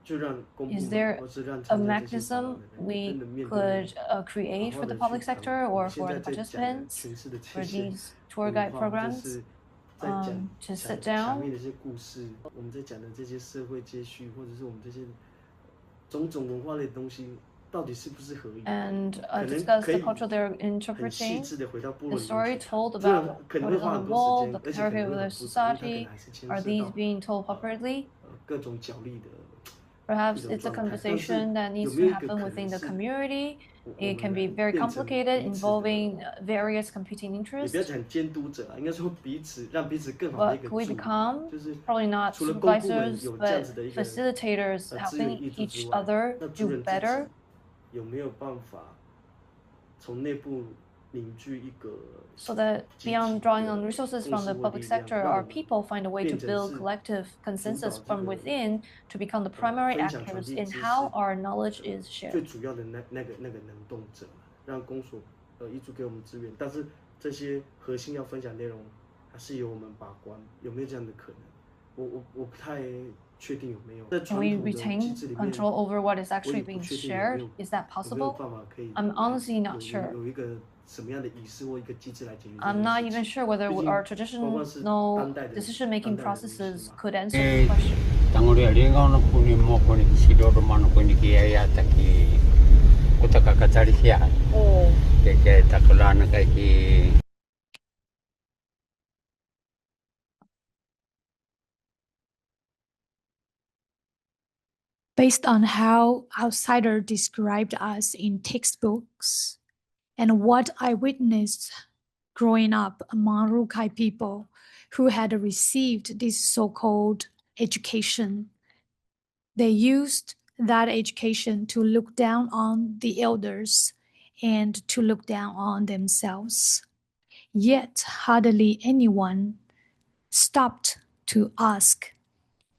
就让公部
Is
门
there
或是让
a
参加这些导览
mechanism
的人
we
真的面对
could
好
create
好
for the
的去
public
谈
sector
我
or
们现
for
在
the
在讲的
participants
诠释的这
for
些
these tour
文
guide
化，或者
programs
是在讲
to sit
墙
down
面的一些故事，我们在讲的这些社会接续，或者是我们这些种种文化类的东西，到底是不是合理的？
and
可能
discuss
可
the
以
culture they're
很细
interpreting,
致的回到部
the
落里面
story
去谈，
told
虽然
about
可能
what
会
is
花
on
很
the
多时
wall,
间，
the
而且可
hierarchy
能
of
会
the
很复杂，因为它可
society,
能还是牵
are
涉
these
到
being told appropriately?
各种角力的。
Perhaps
一种
it's a
状态，但是
conversation that
有
needs
没
to
有一个
happen
可
within
能
the
是
community.
我
It
们
can be
来
very
变成
complicated,
彼此的，
involving various competing
也不要
interests.
讲监督者啊，应该说彼此让彼此更好的一
But
个
could we
助理，
become
就是
probably not
除了公部门
supervisors,
有这样
but
子的一个
facilitators
资源
helping
挹注
each
之外，
other
那族
do
人自己
better?
有没有办法从内部凝聚一个
So that
集体
beyond drawing on
的
resources
共
from
识
the
或
public
力量，
sector,
让
our
我们
people find a way to
变成
build
是
collective
主
consensus
导这
from
个
within to become the primary
分享传
actors
递
in
知识
how our knowledge is
最
shared.
主要的那个能动者，让公所挹注给我们资源，但是这些核心要分享内容还是由我们把关，有没有这样的可能？我不太确定有没有在
Can
传
we
统的机
retain
制里面，
control over what is
我
actually
也不
being
确定有没
shared?
有
Is that
有没有
possible?
办法可以
I'm honestly not
有
sure.
有一个什么样的仪式或一个机制来解决这
I'm
件
not
事
even
情。
sure whether
毕竟
our
包括是
traditional
当代的
decision-making
当代的东西
processes
嘛。
could answer this question.
Tangulia linga no kuni mo kuni kisidoro mano kuni kiaya taki kutaka katarisia.
Oh.
Keke takulana kaki.
Based on how outsider described us in textbooks and what I witnessed growing up among Rukai people who had received this so-called education. They used that education to look down on the elders and to look down on themselves. Yet hardly anyone stopped to ask,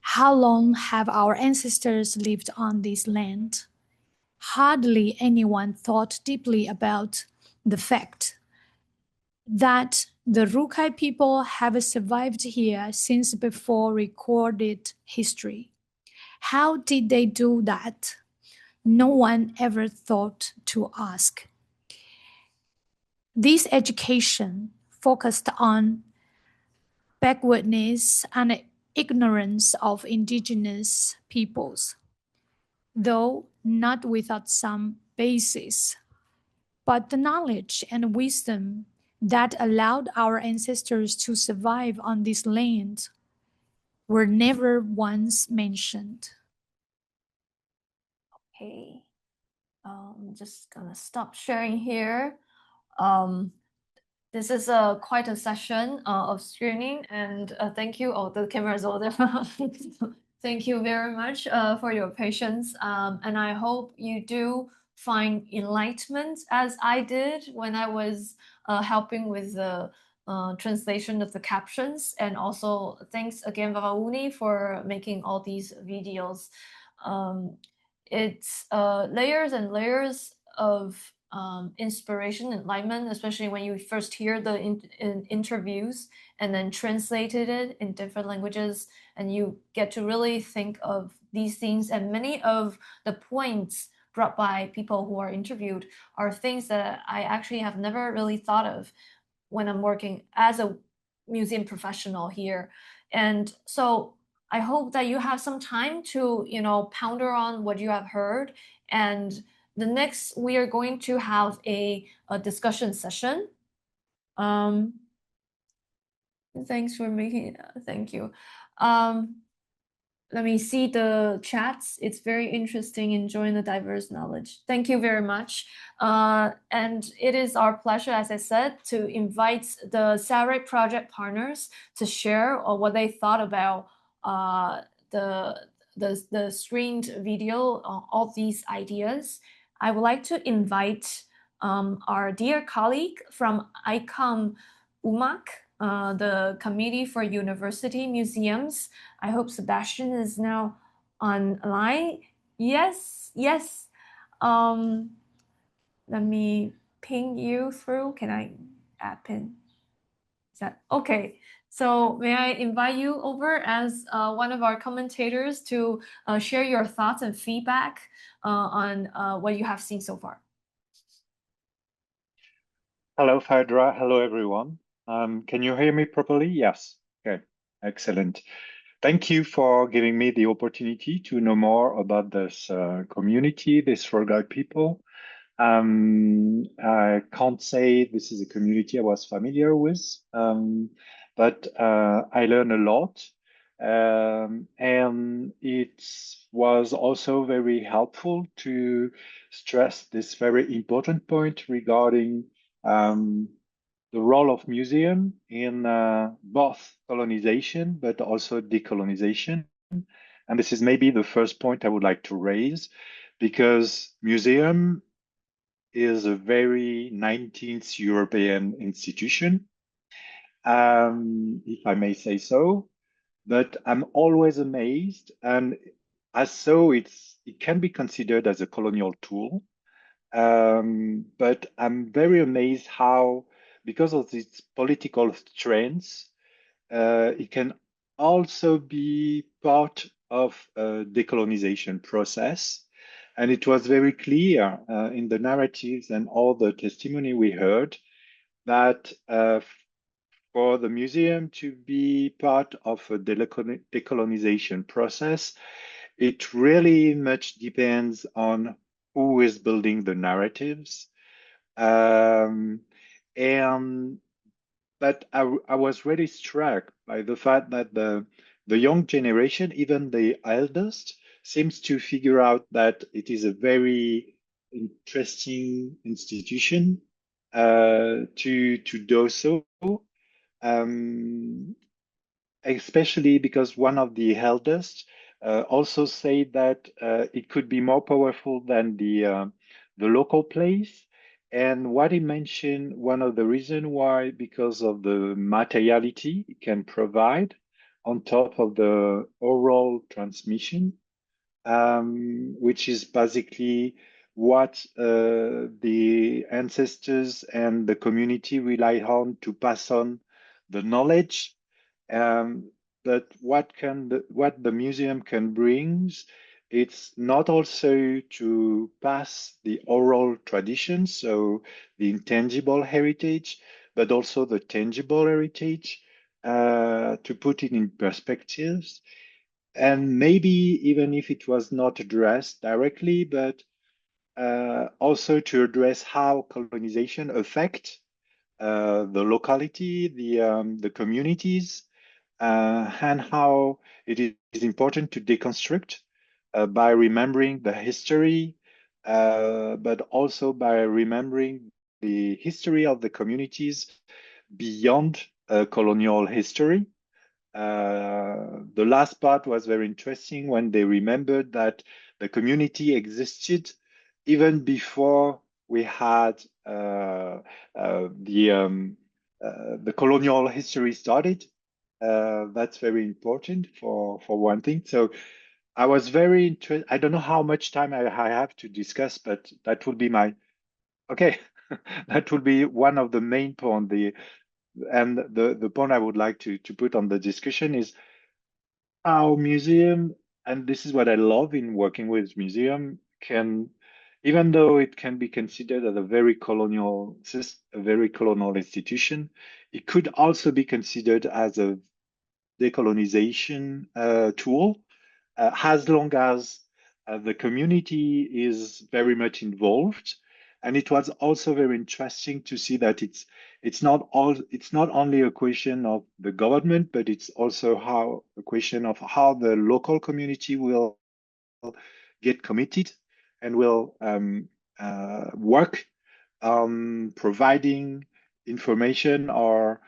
how long have our ancestors lived on this land? Hardly anyone thought deeply about the fact that the Rukai people have survived here since before recorded history. How did they do that? No one ever thought to ask. This education focused on backwardness and ignorance of indigenous peoples, though not without some basis. But the knowledge and wisdom that allowed our ancestors to survive on this land were never once mentioned.
Okay, I'm just gonna stop sharing here. This is quite a session of screening, and thank you. Oh, the camera is over there. Thank you very much for your patience, and I hope you do find enlightenment as I did when I was helping with the translation of the captions. And also thanks again, Vavauni, for making all these videos. It's layers and layers of inspiration, enlightenment, especially when you first hear the interviews and then translated it in different languages, and you get to really think of these things. And many of the points brought by people who are interviewed are things that I actually have never really thought of when I'm working as a museum professional here. And so I hope that you have some time to, ponder on what you have heard. And the next, we are going to have a discussion session. Thanks for making, thank you. Let me see the chats. It's very interesting, enjoying the diverse knowledge. Thank you very much. And it is our pleasure, as I said, to invite the SAREC project partners to share what they thought about the screened video, all these ideas. I would like to invite our dear colleague from ICOM UMAC, the Committee for University Museums. I hope Sebastian is now online. Yes. Let me ping you through. Can I add pin? Is that okay? So may I invite you over as one of our commentators to share your thoughts and feedback on what you have seen so far.
Hello, Phaedra. Hello, everyone. Can you hear me properly? Yes. Okay, excellent. Thank you for giving me the opportunity to know more about this community, this Rukai people. I can't say this is a community I was familiar with, but I learned a lot. And it was also very helpful to stress this very important point regarding the role of museum in both colonization, but also decolonization. And this is maybe the first point I would like to raise, because museum is a very 19th European institution, if I may say so. But I'm always amazed, and as so it can be considered as a colonial tool. But I'm very amazed how, because of its political strengths, it can also be part of a decolonization process. And it was very clear in the narratives and all the testimony we heard that for the museum to be part of a decolonization process, it really much depends on who is building the narratives. But I was really struck by the fact that the young generation, even the eldest, seems to figure out that it is a very interesting institution, to do so. Especially because one of the eldest also said that it could be more powerful than the local place. And what he mentioned, one of the reasons why, because of the materiality it can provide on top of the oral transmission, which is basically what the ancestors and the community rely on to pass on the knowledge. But what the museum can bring, it's not also to pass the oral tradition, so the intangible heritage, but also the tangible heritage, to put it in perspectives. And maybe even if it was not addressed directly, but also to address how colonization affect the locality, the communities, and how it is important to deconstruct by remembering the history, but also by remembering the history of the communities beyond colonial history. The last part was very interesting when they remembered that the community existed even before we had the colonial history started. That's very important for one thing. So I was very interested. I don't know how much time I have to discuss, but that would be my okay. That would be one of the main points. The point I would like to put on the discussion is how museum, and this is what I love in working with museum, can, even though it can be considered as a very colonial institution, it could also be considered as a decolonization tool, as long as the community is very much involved. And it was also very interesting to see that it's not only a question of the government, but it's also a question of how the local community will get committed and will work on providing information or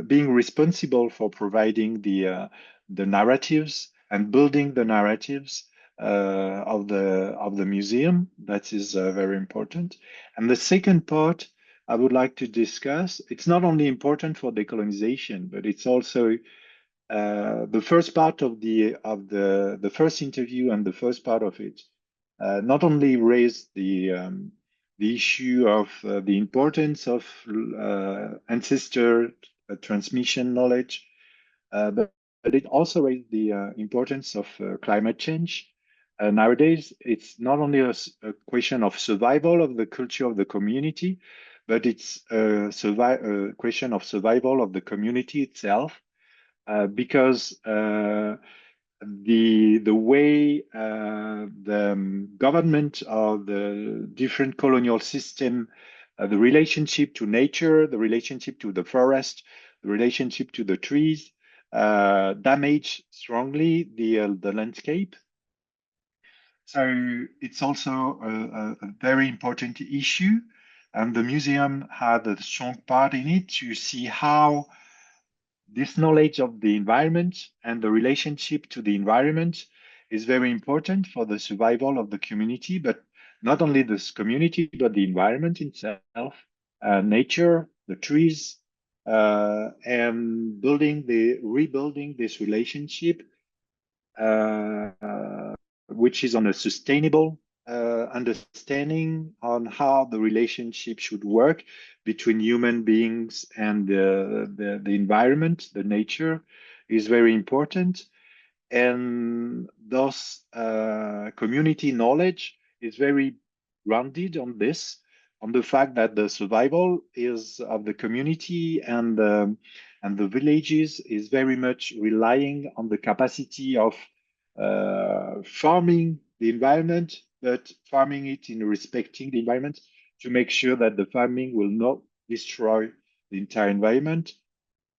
being responsible for providing the narratives and building the narratives of the museum. That is very important. And the second part I would like to discuss, it's not only important for decolonization, but it's also the first part of the first interview and the first part of it not only raised the issue of the importance of ancestor transmission knowledge, but it also raised the importance of climate change. Nowadays, it's not only a question of survival of the culture of the community, but it's a question of survival of the community itself, because the way the government of the different colonial system, the relationship to nature, the relationship to the forest, the relationship to the trees, damage strongly the landscape. So it's also a very important issue, and the museum had a strong part in it to see how this knowledge of the environment and the relationship to the environment is very important for the survival of the community, but not only this community, but the environment itself, nature, the trees, and rebuilding this relationship, which is on a sustainable understanding on how the relationship should work between human beings and the environment, the nature, is very important. And thus, community knowledge is very grounded on this, on the fact that the survival is of the community and the villages is very much relying on the capacity of farming the environment, but farming it in respecting the environment to make sure that the farming will not destroy the entire environment.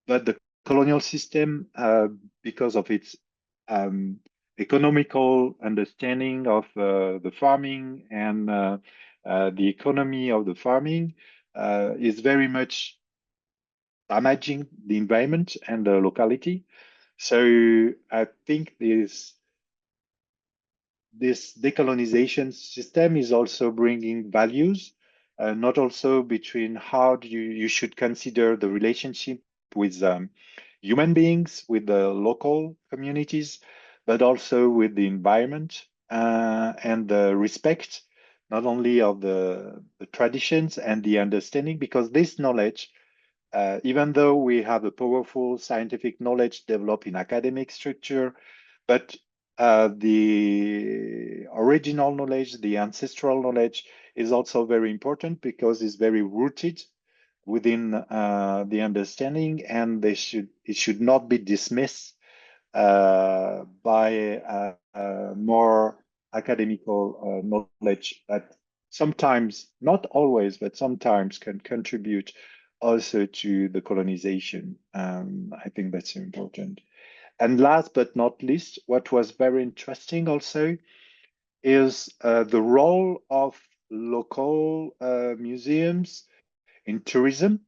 But the colonial system, because of its economical understanding of the farming and the economy of the farming, is very much damaging the environment and the locality. So I think this decolonization system is also bringing values, not also between how you should consider the relationship with human beings, with the local communities, but also with the environment and the respect, not only of the traditions and the understanding, because this knowledge, even though we have a powerful scientific knowledge developed in academic structure, but the original knowledge, the ancestral knowledge is also very important because it's very rooted within the understanding, and it should not be dismissed by more academical knowledge that sometimes, not always, but sometimes can contribute also to the colonization. I think that's important. And last but not least, what was very interesting also is the role of local museums in tourism.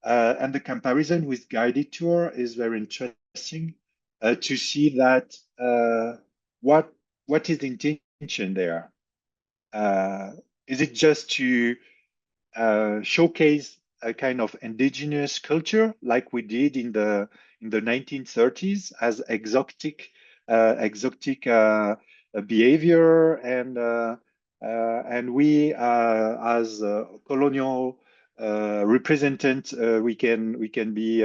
And the comparison with guided tour is very interesting to see that what is the intention there? Is it just to showcase a kind of indigenous culture like we did in the 1930s as exotic behavior, and we as colonial representatives we can be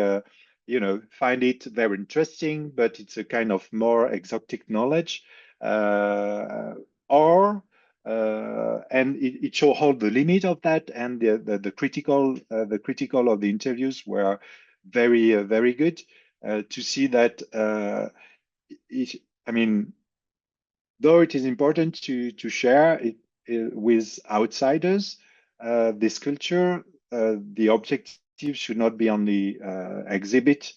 find it very interesting, but it's a kind of more exotic knowledge, or and it show hold the limit of that, and the critical of the interviews were very good to see that I mean, though it is important to share it with outsiders, this culture, the objective should not be only exhibit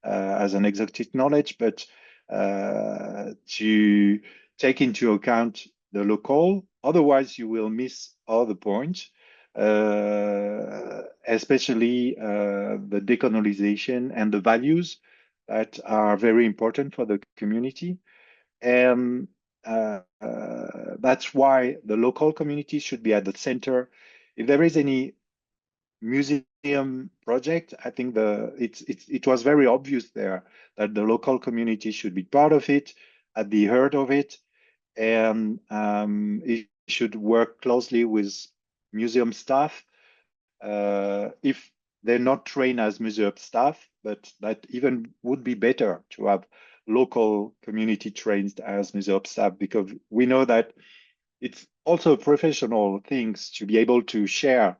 as an exotic knowledge, but to take into account the local. Otherwise, you will miss all the points, especially the decolonization and the values that are very important for the community. And that's why the local community should be at the center. If there is any museum project, I think it was very obvious there that the local community should be part of it, at the heart of it, and it should work closely with museum staff. If they're not trained as museum staff, but that even would be better to have local community trained as museum staff, because we know that it's also professional things to be able to share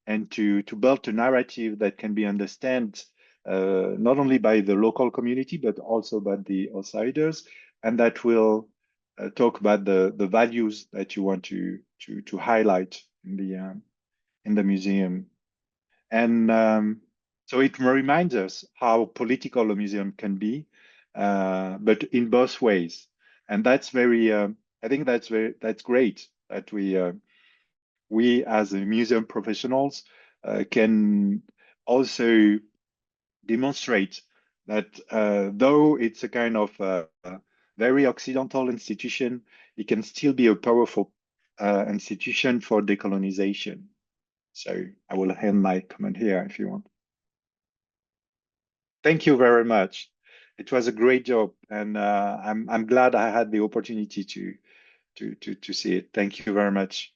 and to build a narrative that can be understood not only by the local community, but also by the outsiders, and that will talk about the values that you want to highlight in the museum. And so it reminds us how political a museum can be, but in both ways. And that's very, I think that's great that we as museum professionals can also demonstrate that though it's a kind of very Occidental institution, it can still be a powerful institution for decolonization. So I will end my comment here if you want. Thank you very much. It was a great job, and I'm glad I had the opportunity to see it. Thank you very much.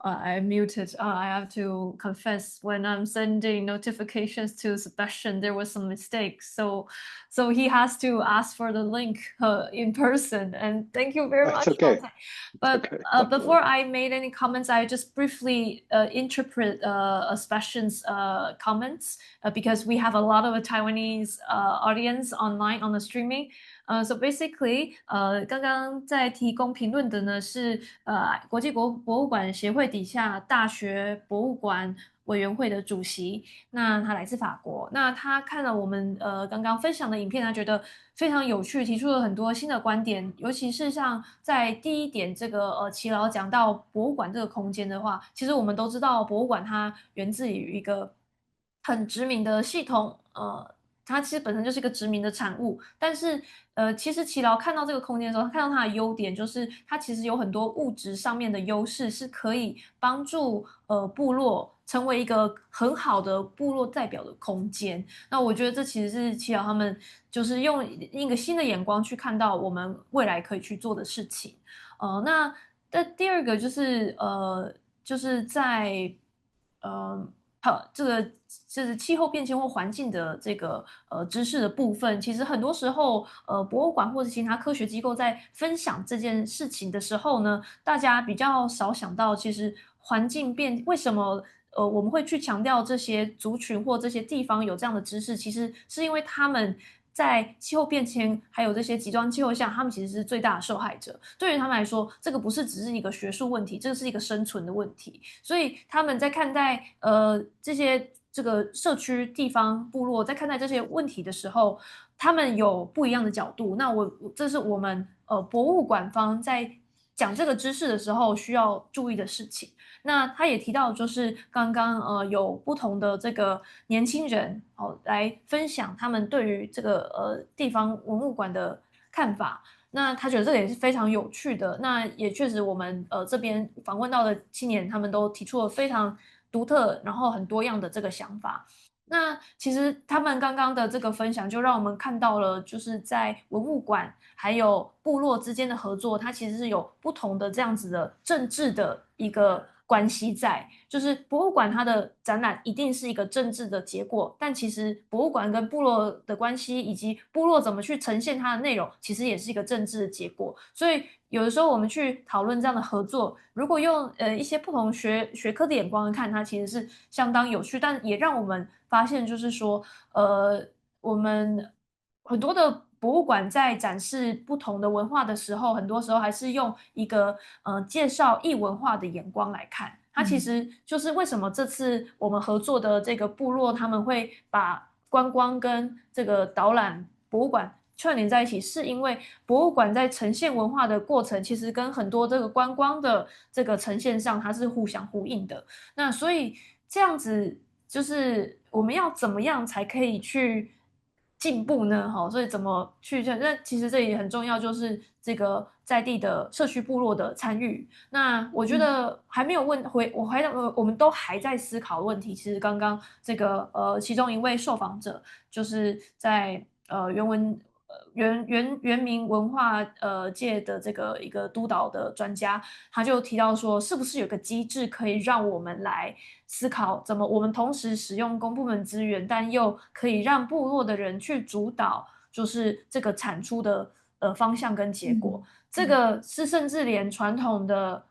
I muted. I have to confess, when I'm sending notifications to Sebastian, there was some mistakes. So he has to ask for the link in person. And thank you very much.
Okay.
But
okay.
Before I made any comments, I just briefly interpret Sebastian's comments because we have a lot of a Taiwanese audience online on the streaming. So basically, 刚刚在提供评论的呢是国际博物馆协会底下大学博物馆委员会的主席，那他来自法国，那他看了我们刚刚分享的影片，他觉得非常有趣，提出了很多新的观点，尤其是像在第一点这个齐劳讲到博物馆这个空间的话，其实我们都知道博物馆它源自于一个很殖民的系统，它其实本身就是一个殖民的产物，但是其实齐劳看到这个空间的时候，他看到它的优点，就是它其实有很多物质上面的优势，是可以帮助部落成为一个很好的部落代表的空间。那我觉得这其实是齐劳他们就是用一个新的眼光去看到我们未来可以去做的事情。那第二个就是在这个就是气候变迁或环境的这个知识的部分，其实很多时候博物馆或者其他科学机构在分享这件事情的时候呢，大家比较少想到，其实环境变为什么我们会去强调这些族群或这些地方有这样的知识，其实是因为他们在气候变迁还有这些极端气候下，他们其实是最大的受害者。对于他们来说，这个不是只是一个学术问题，这个是一个生存的问题。所以他们在看待这个社区、地方、部落在看待这些问题的时候，他们有不一样的角度。那这是我们博物馆方在讲这个知识的时候需要注意的事情。那他也提到，就是刚刚有不同的这个年轻人来分享他们对于这个地方文物馆的看法。那他觉得这个也是非常有趣的。那也确实，我们这边访问到的青年，他们都提出了非常独特，然后很多样的这个想法。那其实他们刚刚的这个分享，就让我们看到了，就是在文物馆还有部落之间的合作，它其实是有不同的这样子的政治的一个关系在。就是博物馆它的展览一定是一个政治的结果，但其实博物馆跟部落的关系，以及部落怎么去呈现它的内容，其实也是一个政治的结果。所以有的时候我们去讨论这样的合作，如果用一些不同学科的眼光看，它其实是相当有趣，但也让我们发现，就是说，我们很多的博物馆在展示不同的文化的时候，很多时候还是用一个介绍异文化的眼光来看。它其实就是为什么这次我们合作的这个部落，他们会把观光跟这个导览博物馆串联在一起，是因为博物馆在呈现文化的过程，其实跟很多这个观光的这个呈现上，它是互相呼应的。那所以这样子，就是我们要怎么样才可以去进步呢？好，所以怎么去？那其实这也很重要，就是这个在地的社区部落的参与。那我觉得还没有我们都还在思考问题。其实刚刚这个其中一位受访者就是在原民文化界的这个一个督导的专家，他就提到说，是不是有个机制可以让我们来思考，怎么我们同时使用公部门资源，但又可以让部落的人去主导，就是这个产出的方向跟结果。这个是甚至连传统的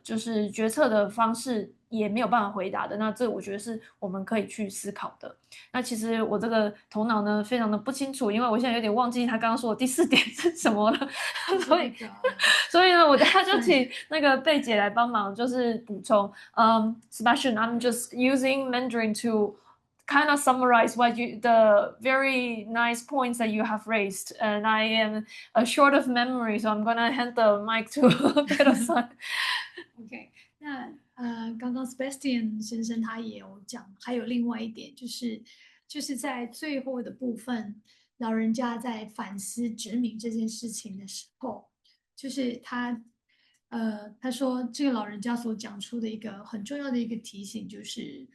就是决策的方式也没有办法回答的。那这我觉得是我们可以去思考的。那其实我这个头脑呢非常的不清楚，因为我现在有点忘记他刚刚说的第4点是什么了，所以呢，我等下就请那个贝姐来帮忙，就是补充。Sebastian, I'm just using Mandarin to kind of summarize the very nice points that you have raised, and I am short of memory, so I'm gonna hand the mic to Peresang.
OK，那刚刚 Sebastian 先生他也有讲，还有另外一点就是在最后的部分，老人家在反思殖民这件事情的时候，就是他说这个老人家所讲出的一个很重要的一个提醒就是，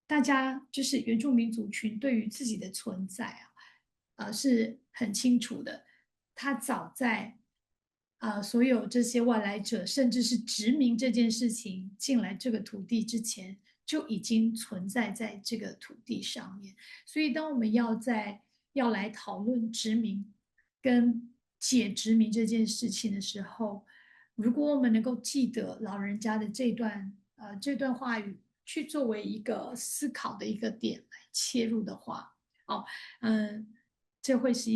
大家就是原住民族群对于自己的存在是很清楚的。他早在所有这些外来者，甚至是殖民这件事情进来这个土地之前，就已经存在在这个土地上面。所以，当我们要来讨论殖民跟解殖民这件事情的时候，如果我们能够记得老人家的这段话语，去作为一个思考的一个点来切入的话，这会是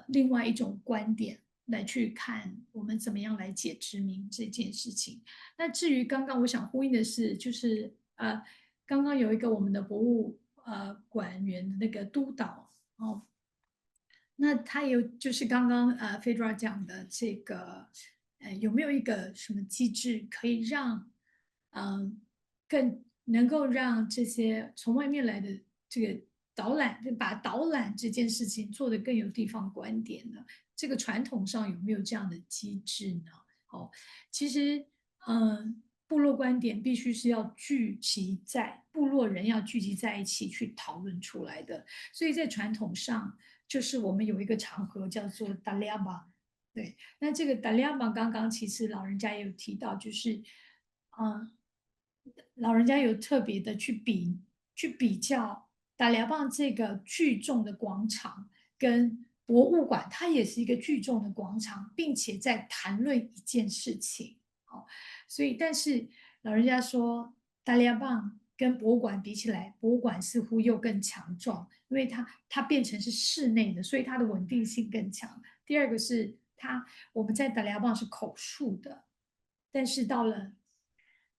另外一种观点来去看我们怎么样来解殖民这件事情。那至于刚刚我想呼应的是，就是刚刚有一个我们的博物馆员的那个督导哦，那他有就是刚刚Fedra 讲的这个，有没有一个什么机制可以让更能够让这些从外面来的这个导览，把导览这件事情做得更有地方观点呢？这个传统上有没有这样的机制呢？哦，其实部落观点必须是要聚集在部落人要聚集在一起去讨论出来的，所以在传统上，就是我们有一个场合叫做达利亚巴，对，那这个达利亚巴刚刚其实老人家也有提到，就是老人家有特别的去比较达利亚巴这个聚众的广场跟博物馆，它也是一个聚众的广场，并且在谈论一件事情。好，所以但是老人家说达利亚巴跟博物馆比起来，博物馆似乎又更强壮，因为它变成是室内的，所以它的稳定性更强。第二个是我们在达利亚巴是口述的，但是到了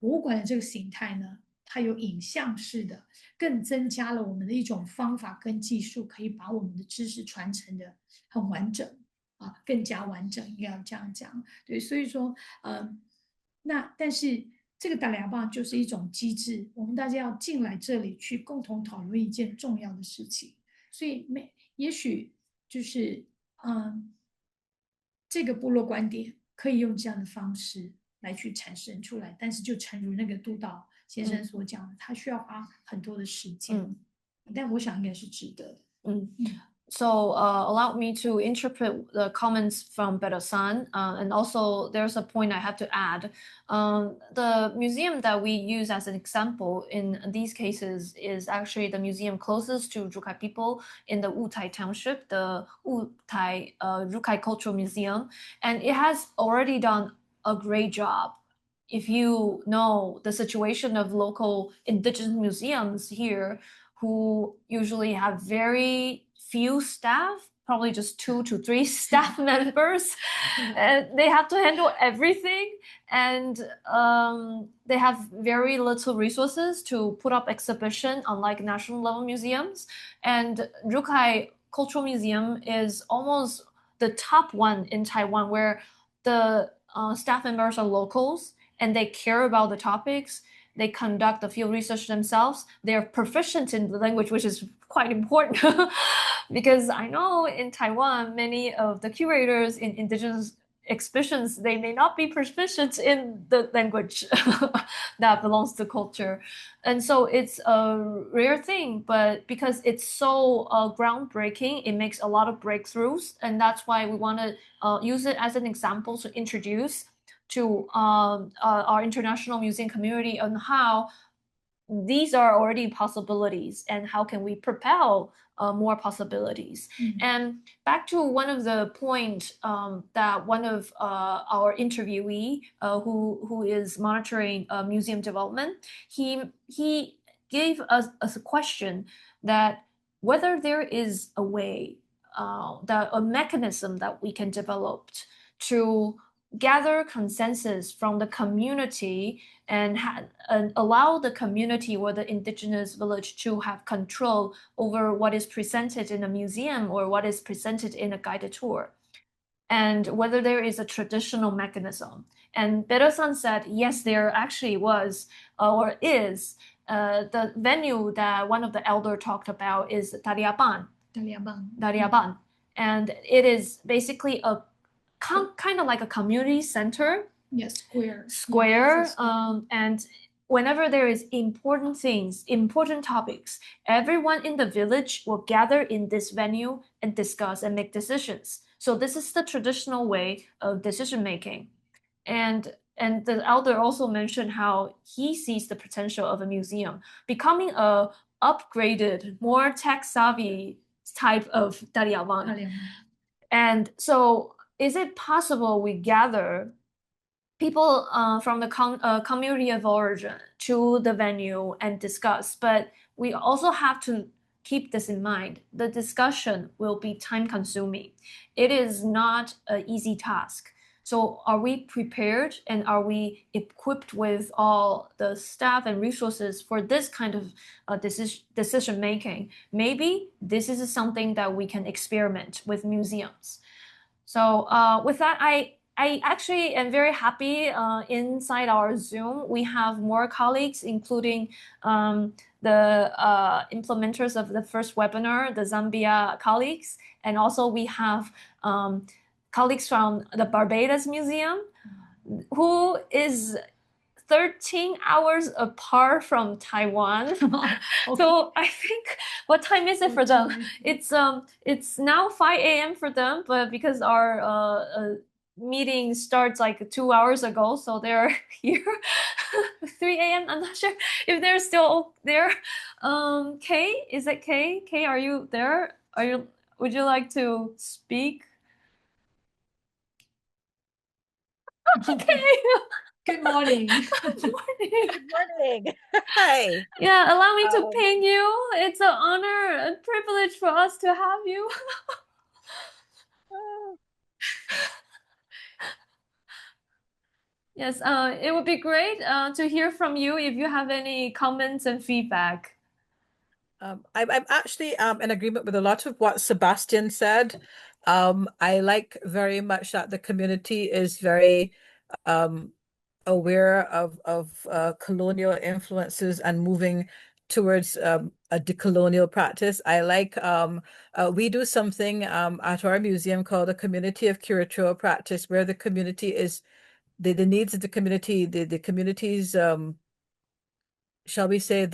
博物馆的这个形态呢，它有影像式的，更增加了我们的一种方法跟技术，可以把我们的知识传承的很完整啊，更加完整，应该要这样讲。对，所以说，但是这个打量棒就是一种机制，我们大家要进来这里去共同讨论一件重要的事情，所以也许就是这个部落观点可以用这样的方式来去产生出来，但是就诚如那个督导先生所讲的，他需要花很多的时间，但我想应该是值得的。
So allow me to interpret the comments from Peresang, and also there's a point I have to add. The museum that we use as an example in these cases is actually the museum closest to Rukai people in the Wutai township, the Wutai Rukai Cultural Museum, and it has already done a great job. If you know the situation of local indigenous museums here, who usually have very few staff, probably just 2 to 3 staff members. They have to handle everything, and they have very little resources to put up exhibition, unlike national level museums. And Rukai Cultural Museum is almost the top one in Taiwan, where the staff members are locals and they care about the topics. They conduct the field research themselves. They're proficient in the language, which is quite important because I know in Taiwan, many of the curators in indigenous exhibitions, they may not be proficient in the language that belongs to culture. And so it's a rare thing, but because it's so groundbreaking, it makes a lot of breakthroughs. And that's why we want to use it as an example to introduce to our international museum community on how these are already possibilities and how can we propel more possibilities. And back to one of the points that one of our interviewee who is monitoring museum development, he gave us a question that whether there is a way, a mechanism that we can develop to gather consensus from the community and allow the community or the indigenous village to have control over what is presented in a museum or what is presented in a guided tour, and whether there is a traditional mechanism. And Peresang said, yes, there actually was or is. The venue that one of the elder talked about is Dariaban. And it is basically a kind of like a community center.
Yes,
square. And whenever there is important things, important topics, everyone in the village will gather in this venue and discuss and make decisions. So this is the traditional way of decision making. And the elder also mentioned how he sees the potential of a museum becoming a upgraded, more tech savvy type of Dariawan. And so is it possible we gather people from the community of origin to the venue and discuss? But we also have to keep this in mind. The discussion will be time consuming. It is not an easy task. So are we prepared and are we equipped with all the staff and resources for this kind of decision making? Maybe this is something that we can experiment with museums. So with that, I actually am very happy inside our Zoom. We have more colleagues, including the implementers of the first webinar, the Zambia colleagues. And also we have colleagues from the Barbados Museum, who is 13 hours apart from Taiwan. So I think, what time is it for them? It's now 5 a.m. for them, but because our meeting starts like 2 hours ago, so they're here 3 a.m. I'm not sure if they're still there. Kay, is it Kay? Kay, are you there? Would you like to speak? Okay.
Good morning.
Good morning.
Good morning. Hi.
Yeah, allow me to ping you. It's an honor and privilege for us to have you. Yes, it would be great to hear from you if you have any comments and feedback.
I'm actually in agreement with a lot of what Sebastian said. I like very much that the community is very aware of colonial influences and moving towards a decolonial practice. I like we do something at our museum called a community of curatorial practice, where the community is the needs of the community, the community's shall we say,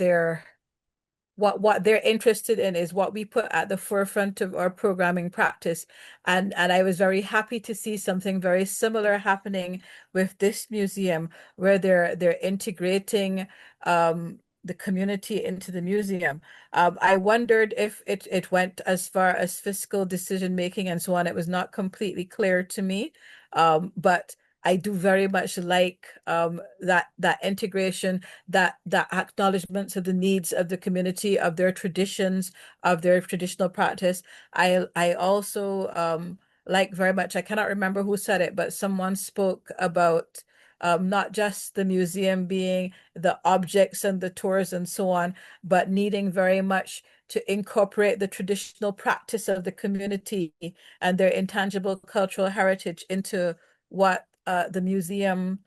what they're interested in is what we put at the forefront of our programming practice. And I was very happy to see something very similar happening with this museum, where they're integrating the community into the museum. I wondered if it went as far as fiscal decision making and so on. It was not completely clear to me, but I do very much like that integration, that acknowledgement of the needs of the community, of their traditions, of their traditional practice. I also like very much, I cannot remember who said it, but someone spoke about not just the museum being the objects and the tours and so on, but needing very much to incorporate the traditional practice of the community and their intangible cultural heritage into what the museum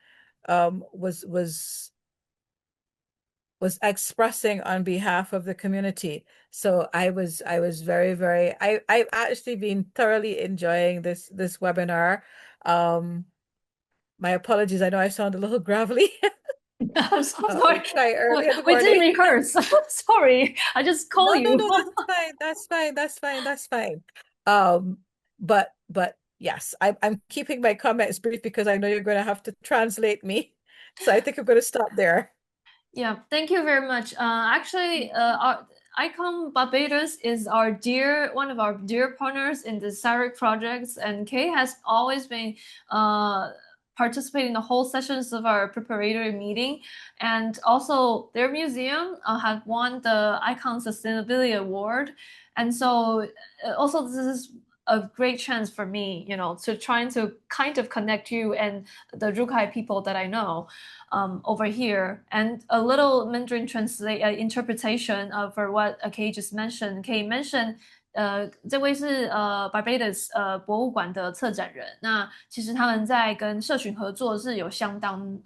was expressing on behalf of the community. So I was very, very, I've actually been thoroughly enjoying this webinar. My apologies, I know I sound a little gravelly.
I'm so sorry.
Quite early in the
We didn't
morning.
rehearse. Sorry, I just call you.
No, that's fine. But yes, I'm keeping my comments brief because I know you're going to have to translate me. So I think I'm going to stop there.
Yeah, thank you very much. Actually, our ICOM Barbados is one of our dear partners in the SAREC projects, and Kay has always been participating in the whole sessions of our preparatory meeting. And also their museum had won the ICON Sustainability Award. And so also this is a great chance for me, to trying to kind of connect you and the Rukai people that I know over here. And a little Mandarin interpretation for what Kay just mentioned. Kay mentioned 这位是Barbados 博物馆的策展人。那其实他们在跟社群合作是有相当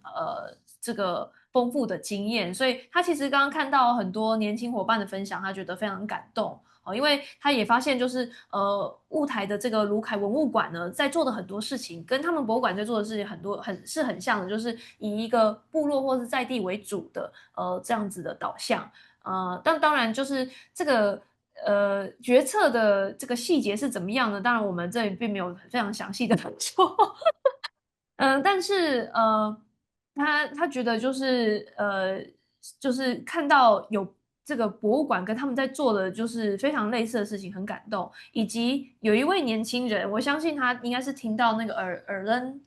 这个丰富的经验，所以他其实刚刚看到很多年轻伙伴的分享，他觉得非常感动。因为他也发现，就是雾台的这个卢凯文物馆呢，在做的很多事情，跟他们博物馆在做的事情很像的，就是以一个部落或是在地为主的这样子的导向。但当然就是这个决策的这个细节是怎么样呢？当然我们这里并没有非常详细的说。但是他觉得就是看到有这个博物馆跟他们在做的就是非常类似的事情，很感动。以及有一位年轻人，我相信他应该是听到那个尔伦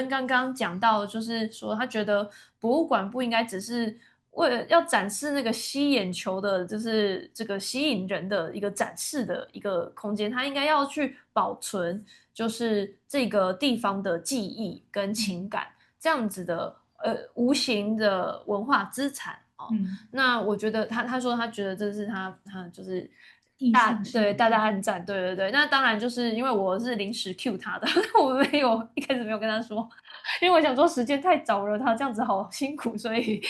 刚刚讲到，就是说他觉得博物馆不应该只是为了要展示那个吸眼球的，就是这个吸引人的一个展示的一个空间，它应该要去保存，就是这个地方的记忆跟情感，这样子的无形的文化资产哦。那我觉得他说他觉得这是他就是大家很赞，对。那当然就是因为我是临时 cue 他的，我一开始没有跟他说，因为我想说时间太早了，他这样子好辛苦，所以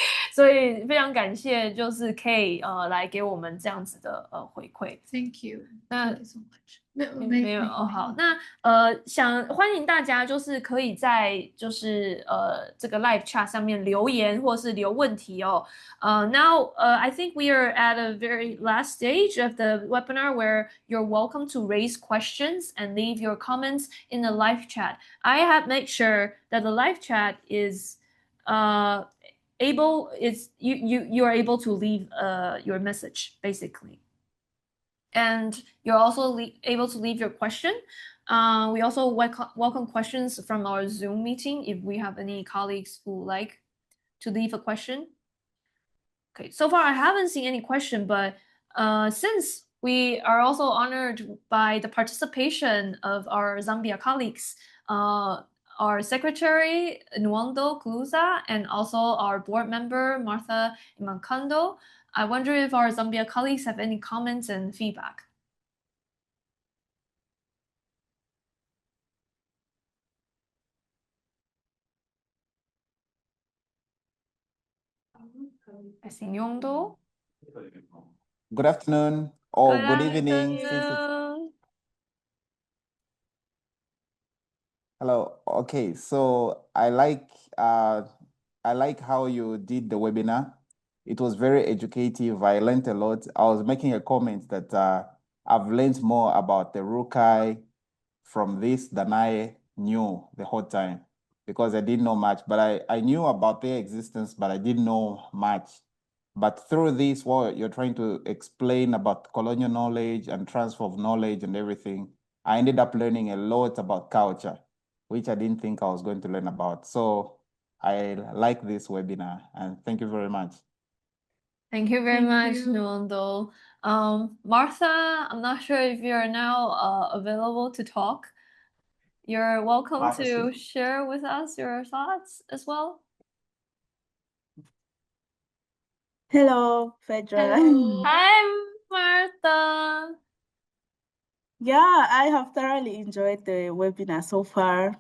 非常感谢就是 K 来给我们这样子的回馈。
Thank you.
那
Thank you so much.
没有好，那想欢迎大家就是可以在就是这个 live chat 上面留言或是留问题哦。Now I think we are at a very last stage of the webinar where you're welcome to raise questions and leave your comments in the live chat. I have made sure that the live chat is you are able to leave your message basically. And you're also able to leave your question. We also welcome questions from our Zoom meeting if we have any colleagues who like to leave a question. Okay, so far I haven't seen any question, but since we are also honored by the participation of our Zambia colleagues, our secretary, Nwando Kuluza, and also our board member, Martha Imankando, I wonder if our Zambia colleagues have any comments and feedback. I see Nyongdo.
Good afternoon or good evening. Hello. Okay, so I like how you did the webinar. It was very educative. I learned a lot. I was making a comment that I've learned more about the Rukai from this than I knew the whole time, because I didn't know much, but I knew about their existence, but I didn't know much. But through this, what you're trying to explain about colonial knowledge and transfer of knowledge and everything, I ended up learning a lot about culture, which I didn't think I was going to learn about. So I like this webinar, and thank you very much.
Thank you very much, Nwando. Martha, I'm not sure if you're now available to talk. You're welcome to share with us your thoughts as well.
Hello, Fedra.
Hi, Martha.
Yeah, I have thoroughly enjoyed the webinar so far.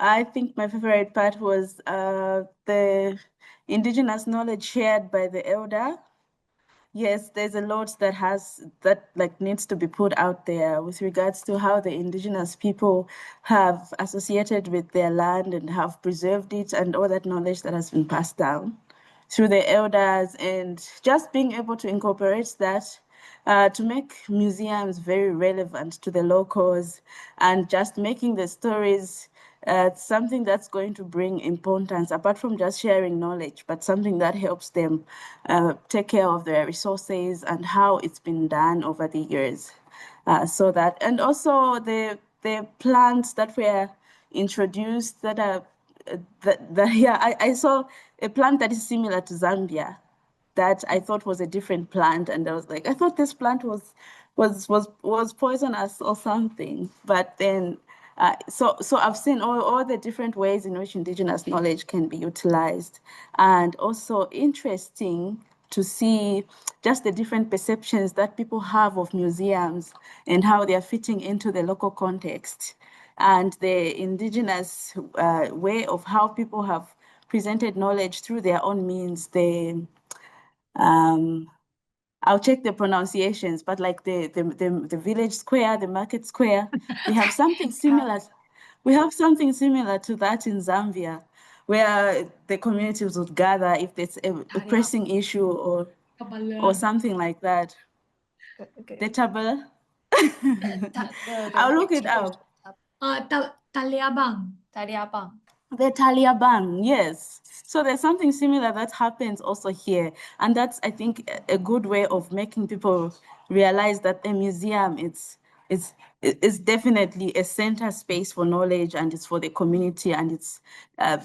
I think my favorite part was the indigenous knowledge shared by the elder. Yes, there's a lot that needs to be put out there with regards to how the indigenous people have associated with their land and have preserved it, and all that knowledge that has been passed down through the elders, and just being able to incorporate that to make museums very relevant to the locals, and just making the stories something that's going to bring importance, apart from just sharing knowledge, but something that helps them take care of their resources and how it's been done over the years. So that, and also the plants that were introduced that are I saw a plant that is similar to Zambia that I thought was a different plant, and I was like, I thought this plant was poisonous or something. But then so I've seen all the different ways in which indigenous knowledge can be utilized, and also interesting to see just the different perceptions that people have of museums and how they are fitting into the local context, and the indigenous way of how people have presented knowledge through their own means. I'll check the pronunciations, but like the village square, the market square, we have something similar. We have something similar to that in Zambia, where the communities would gather if there's a pressing issue or something like that. The tabel. I'll look it up.
Taliabang.
The Taliabang, yes. So there's something similar that happens also here. And that's, I think, a good way of making people realize that a museum is definitely a center space for knowledge, and it's for the community, and it's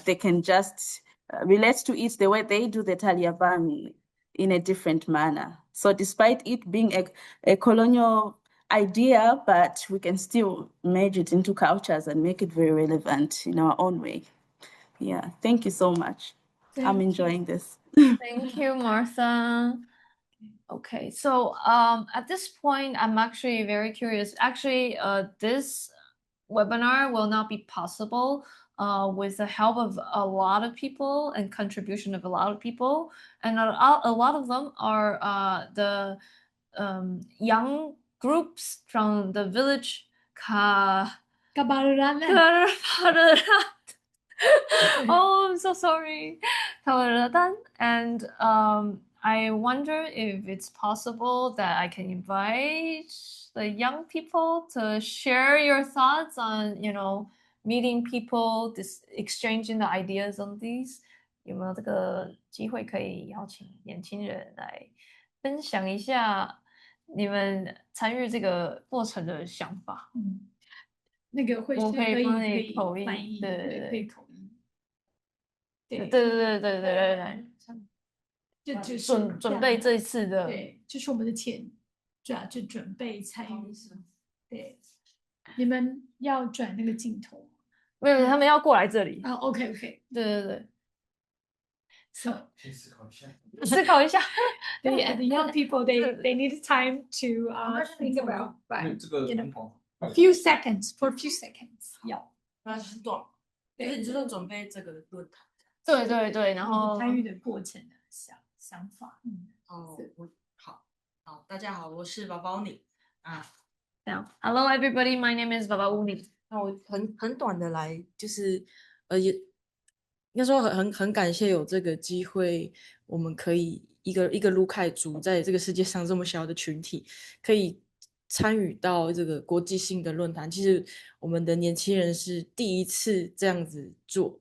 they can just relates to it the way they do the Taliabani in a different manner. So despite it being a colonial idea, but we can still merge it into cultures and make it very relevant in our own way. Yeah, thank you so much. I'm enjoying this.
Thank you, Martha. Okay, so at this point, I'm actually very curious. Actually, this webinar will not be possible with the help of a lot of people and contribution of a lot of people. And a lot of them are the young groups from the village
Kabalelradane.
Oh, I'm so sorry. Kabalelradane. And I wonder if it's possible that I can invite the young people to share your thoughts on, meeting people, exchanging the ideas on these. 有没有这个机会可以邀请年轻人来分享一下你们参与这个过程的想法？
那个会是可以
翻译，对，可以口译。对，
这就是
准备这一次的，
对，就是我们的就准备参与。对，你们要转那个镜头，
没有，他们要过来这里。
OK，
对。
So
思考一下。
the young people they need time to think about, a few seconds. Yeah.
很短，就是准备这个论坛。
对，然后
参与的过程的想法。
好，大家好，我是宝宝你啊。
Hello everybody, my name is Baba Uni。
那我很短的来，就是也应该说很感谢有这个机会，我们可以一个卢凯族在这个世界上这么小的群体，可以参与到这个国际性的论坛。其实我们的年轻人是第一次这样子做。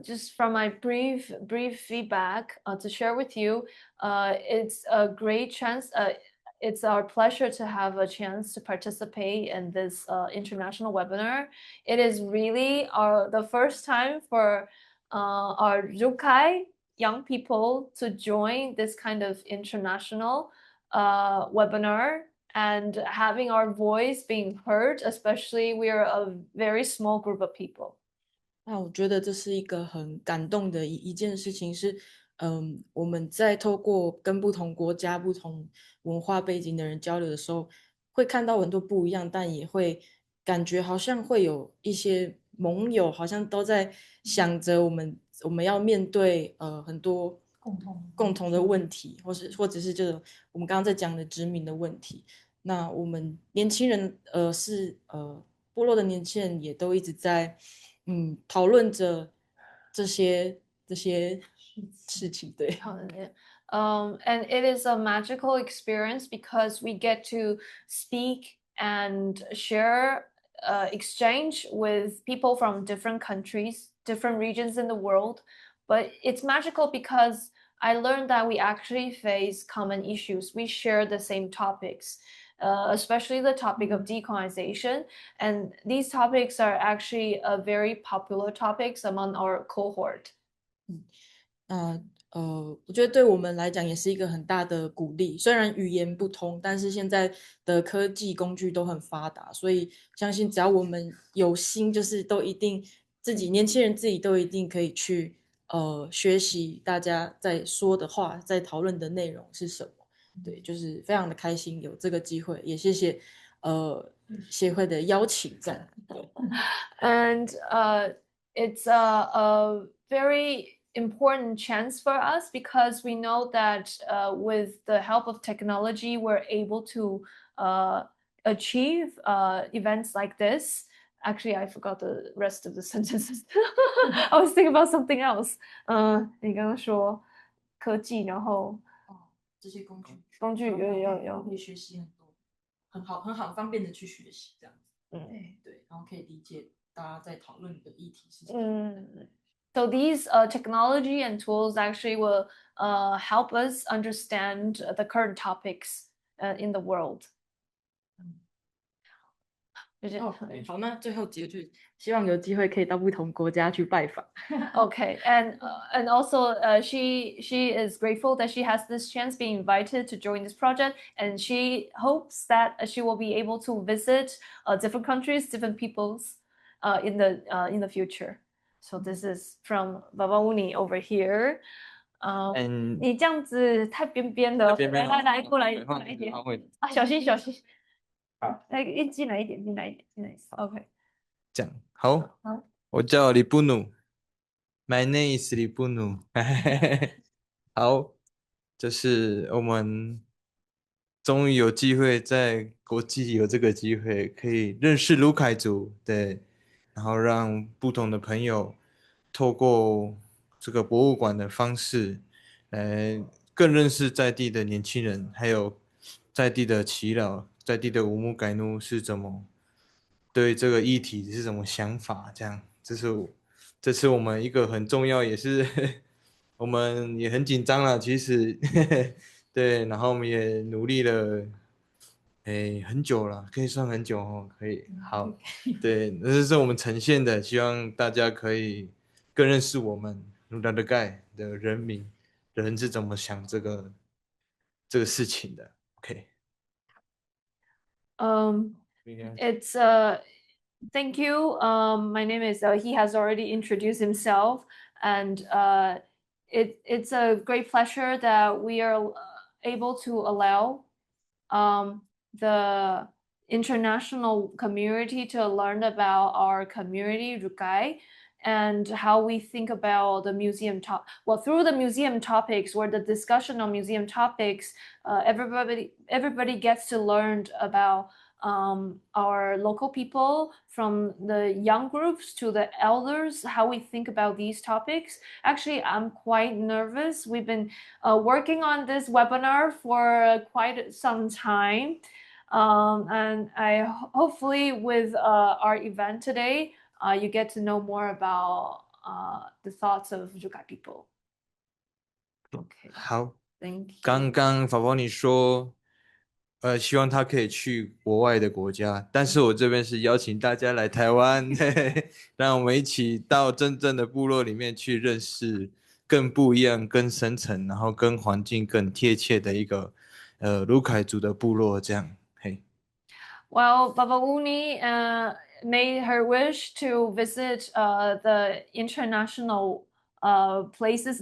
Just from my brief feedback to share with you, it's a great chance. It's our pleasure to have a chance to participate in this international webinar. It is really the first time for our Rukai young people to join this kind of international webinar and having our voice being heard, especially we are a very small group of people.
那我觉得这是一个很感动的一件事情是，我们在透过跟不同国家、不同文化背景的人交流的时候，会看到很多不一样，但也会感觉好像会有一些盟友，好像都在想着我们要面对很多共同的问题，或者是这种我们刚刚在讲的殖民的问题。那我们年轻人部落的年轻人也都一直在讨论着这些事情，对。
And it is a magical experience because we get to speak and share, exchange with people from different countries, different regions in the world. But it's magical because I learned that we actually face common issues. We share the same topics. Especially the topic of decolonization. And these topics are actually very popular topics among our cohort.
我觉得对我们来讲也是一个很大的鼓励。虽然语言不通，但是现在的科技工具都很发达，所以相信只要我们有心，就是都一定年轻人自己都一定可以去学习大家在说的话，在讨论的内容是什么。对，就是非常的开心有这个机会，也谢谢协会的邀请在。
And it's a very important chance for us because we know that with the help of technology, we're able to achieve events like this. Actually, I forgot the rest of the sentences. I was thinking about something else. 你刚刚说科技，然后
这些工具
有
可以学习很多，很好方便的去学习这样子。对，然后可以理解大家在讨论的议题是什么。
So these technology and tools actually will help us understand the current topics in the world. 就是
好，那最后结句，希望有机会可以到不同国家去拜访。
Okay, and also she is grateful that she has this chance being invited to join this project, and she hopes that she will be able to visit different countries, different peoples in the future. So this is from Baba Uni over here. 你这样子太边边了，来过来一点啊，小心小心。好，进来一点，OK。
这样好，我叫李布努 ，My name is 李布努。好，就是我们终于有机会在国际有这个机会，可以认识卢凯族，对，然后让不同的朋友透过这个博物馆的方式，来更认识在地的年轻人，还有在地的耆老，在地的乌木改奴是怎么对这个议题是什么想法？这样，这是我们一个很重要，也是我们也很紧张了。其实，对，然后我们也努力了，很久了，可以算很久哦，可以，好，对，这是我们呈现的，希望大家可以更认识我们努达的盖的人是怎么想这个事情的。OK，
It's thank you. My name is he has already introduced himself, and it's a great pleasure that we are able to allow the international community to learn about our community Rukai and how we think about the museum through the museum topics or the discussion on museum topics, everybody gets to learn about our local people, from the young groups to the elders, how we think about these topics. Actually, I'm quite nervous. We've been working on this webinar for quite some time. And hopefully with our event today, you get to know more about the thoughts of Rukai people.
Okay. 好
，Thank you。
刚刚法宝你说，希望他可以去国外的国家，但是我这边是邀请大家来台湾，让我们一起到真正的部落里面去认识更不一样、更深层，然后跟环境更贴切的一个卢凯族的部落，这样，嘿。
Well, Baba Uni made her wish to visit the international places,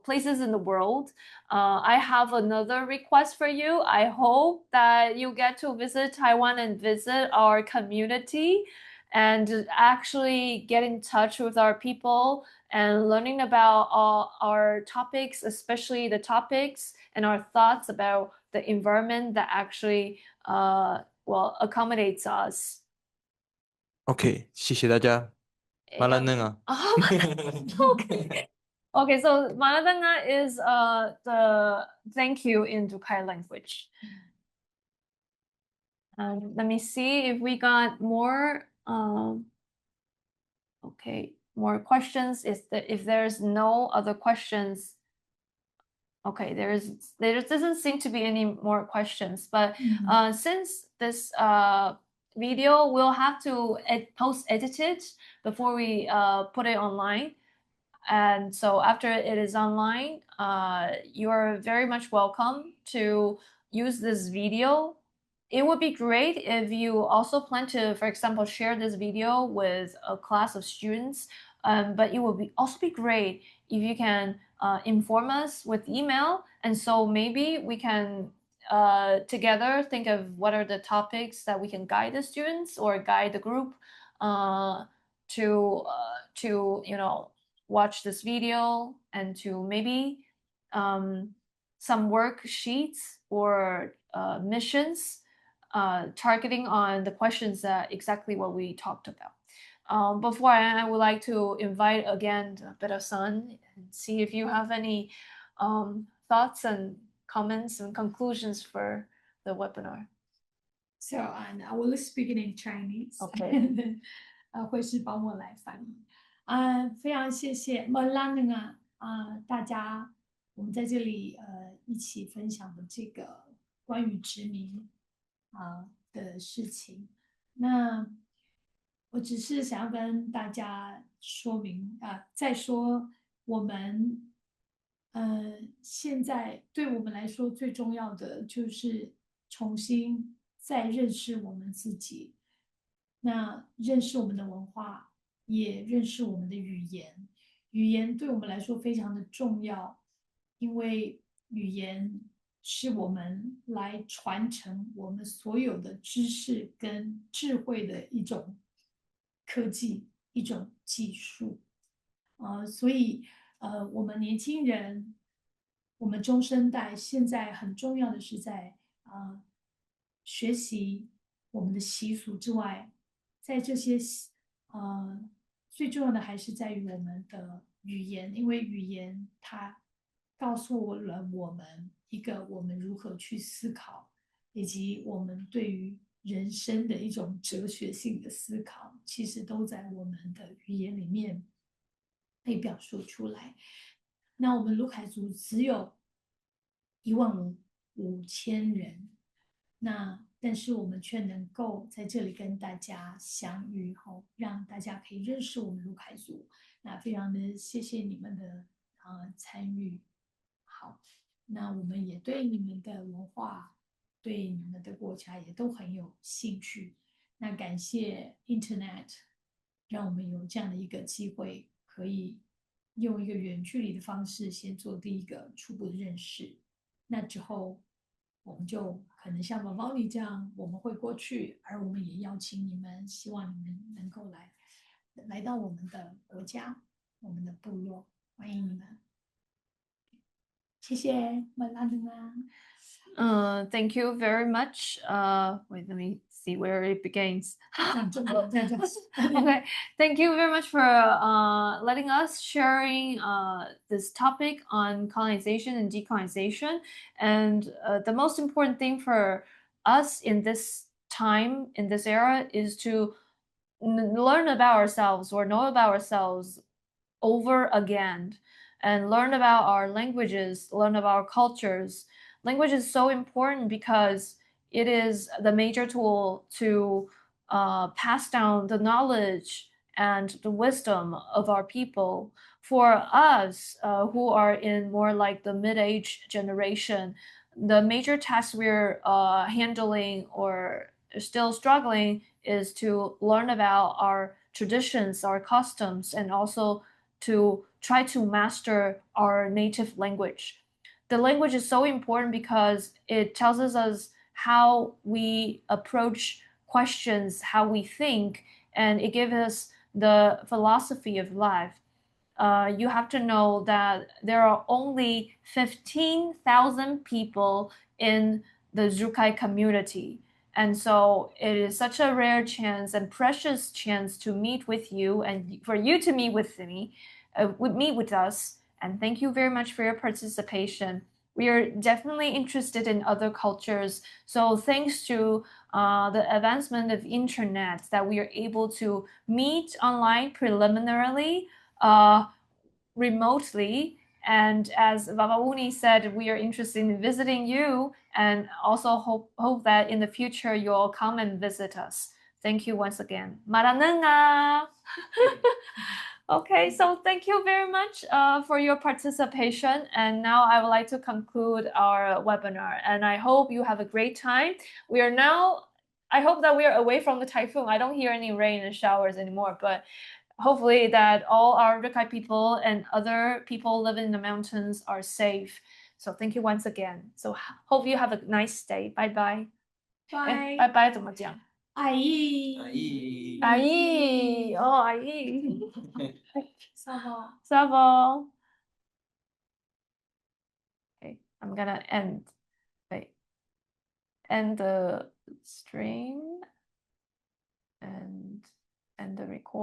places in the world. I have another request for you. I hope that you get to visit Taiwan and visit our community and actually get in touch with our people and learning about all our topics, especially the topics and our thoughts about the environment that actually accommodates us.
OK， 谢谢大家。马兰嫩啊。
Okay. Okay, so Maladanga is the thank you in Dukai language. And let me see if we got more. Okay, more questions. If there's no other questions. Okay, there doesn't seem to be any more questions, but since this video we'll have to post edit it before we put it online, and so after it is online, you're very much welcome to use this video. It would be great if you also plan to, for example, share this video with a class of students, but it would also be great if you can inform us with email, and so maybe we can together think of what are the topics that we can guide the students or guide the group to watch this video, and to maybe some worksheets or missions targeting on the questions that exactly what we talked about. Before I would like to invite again Peresang and see if you have any thoughts and comments and conclusions for the webinar.
So I will speak it in Chinese.
Okay.
And then 会是帮我来翻译。非常谢谢莫拉那个大家，我们在这里一起分享的这个关于殖民的事情。那我只是想要跟大家说明再说我们现在对我们来说最重要的就是重新再认识我们自己，那认识我们的文化，也认识我们的语言。语言对我们来说非常的重要，因为语言是我们来传承我们所有的知识跟智慧的一种科技，一种技术。所以我们年轻人，我们中生代现在很重要的是在学习我们的习俗之外，在这些最重要的还是在于我们的语言，因为语言它告诉了我们一个我们如何去思考，以及我们对于人生的一种哲学性的思考，其实都在我们的语言里面被表述出来。那我们卢凯族只有15000人，但是我们却能够在这里跟大家相遇后，让大家可以认识我们卢凯族。那非常的谢谢你们的参与。好，那我们也对你们的文化，对你们的国家也都很有兴趣。那感谢 Internet，让我们有这样的一个机会，可以用一个远距离的方式先做第一个初步的认识。那之后，我们就可能像宝宝你这样，我们会过去，而我们也邀请你们，希望你们能够来到我们的国家，我们的部落，欢迎你们。谢谢，曼拉登啊。
Thank you very much. Wait, let me see where it begins. Okay, thank you very much for letting us sharing this topic on colonization and decolonization. And the most important thing for us in this time, in this era, is to learn about ourselves or know about ourselves over again and learn about our languages, learn about our cultures. Language is so important because it is the major tool to pass down the knowledge and the wisdom of our people. For us who are in more like the mid-age generation, the major task we're handling or still struggling is to learn about our traditions, our customs, and also to try to master our native language. The language is so important because it tells us how we approach questions, how we think, and it gives us the philosophy of life. You have to know that there are only 15,000 people in the Rukai community. And so it is such a rare chance and precious chance to meet with you and for you to meet with me, meet with us. And thank you very much for your participation. We are definitely interested in other cultures. So thanks to the advancement of internet that we are able to meet online preliminarily, remotely. And as Vavawuni said, we are interested in visiting you and also hope that in the future you'll come and visit us. Thank you once again. Marananga! Okay, so thank you very much for your participation. And now I would like to conclude our webinar. And I hope you have a great time. I hope that we are away from the typhoon. I don't hear any rain and showers anymore, but hopefully that all our Rikai people and other people living in the mountains are safe. So thank you once again. So hope you have a nice day. Bye bye.
Bye.
Bye bye 怎么讲？
阿姨。
阿姨，哦，阿姨。
Sabo.
Sabo. Okay, I'm gonna end the stream and the record.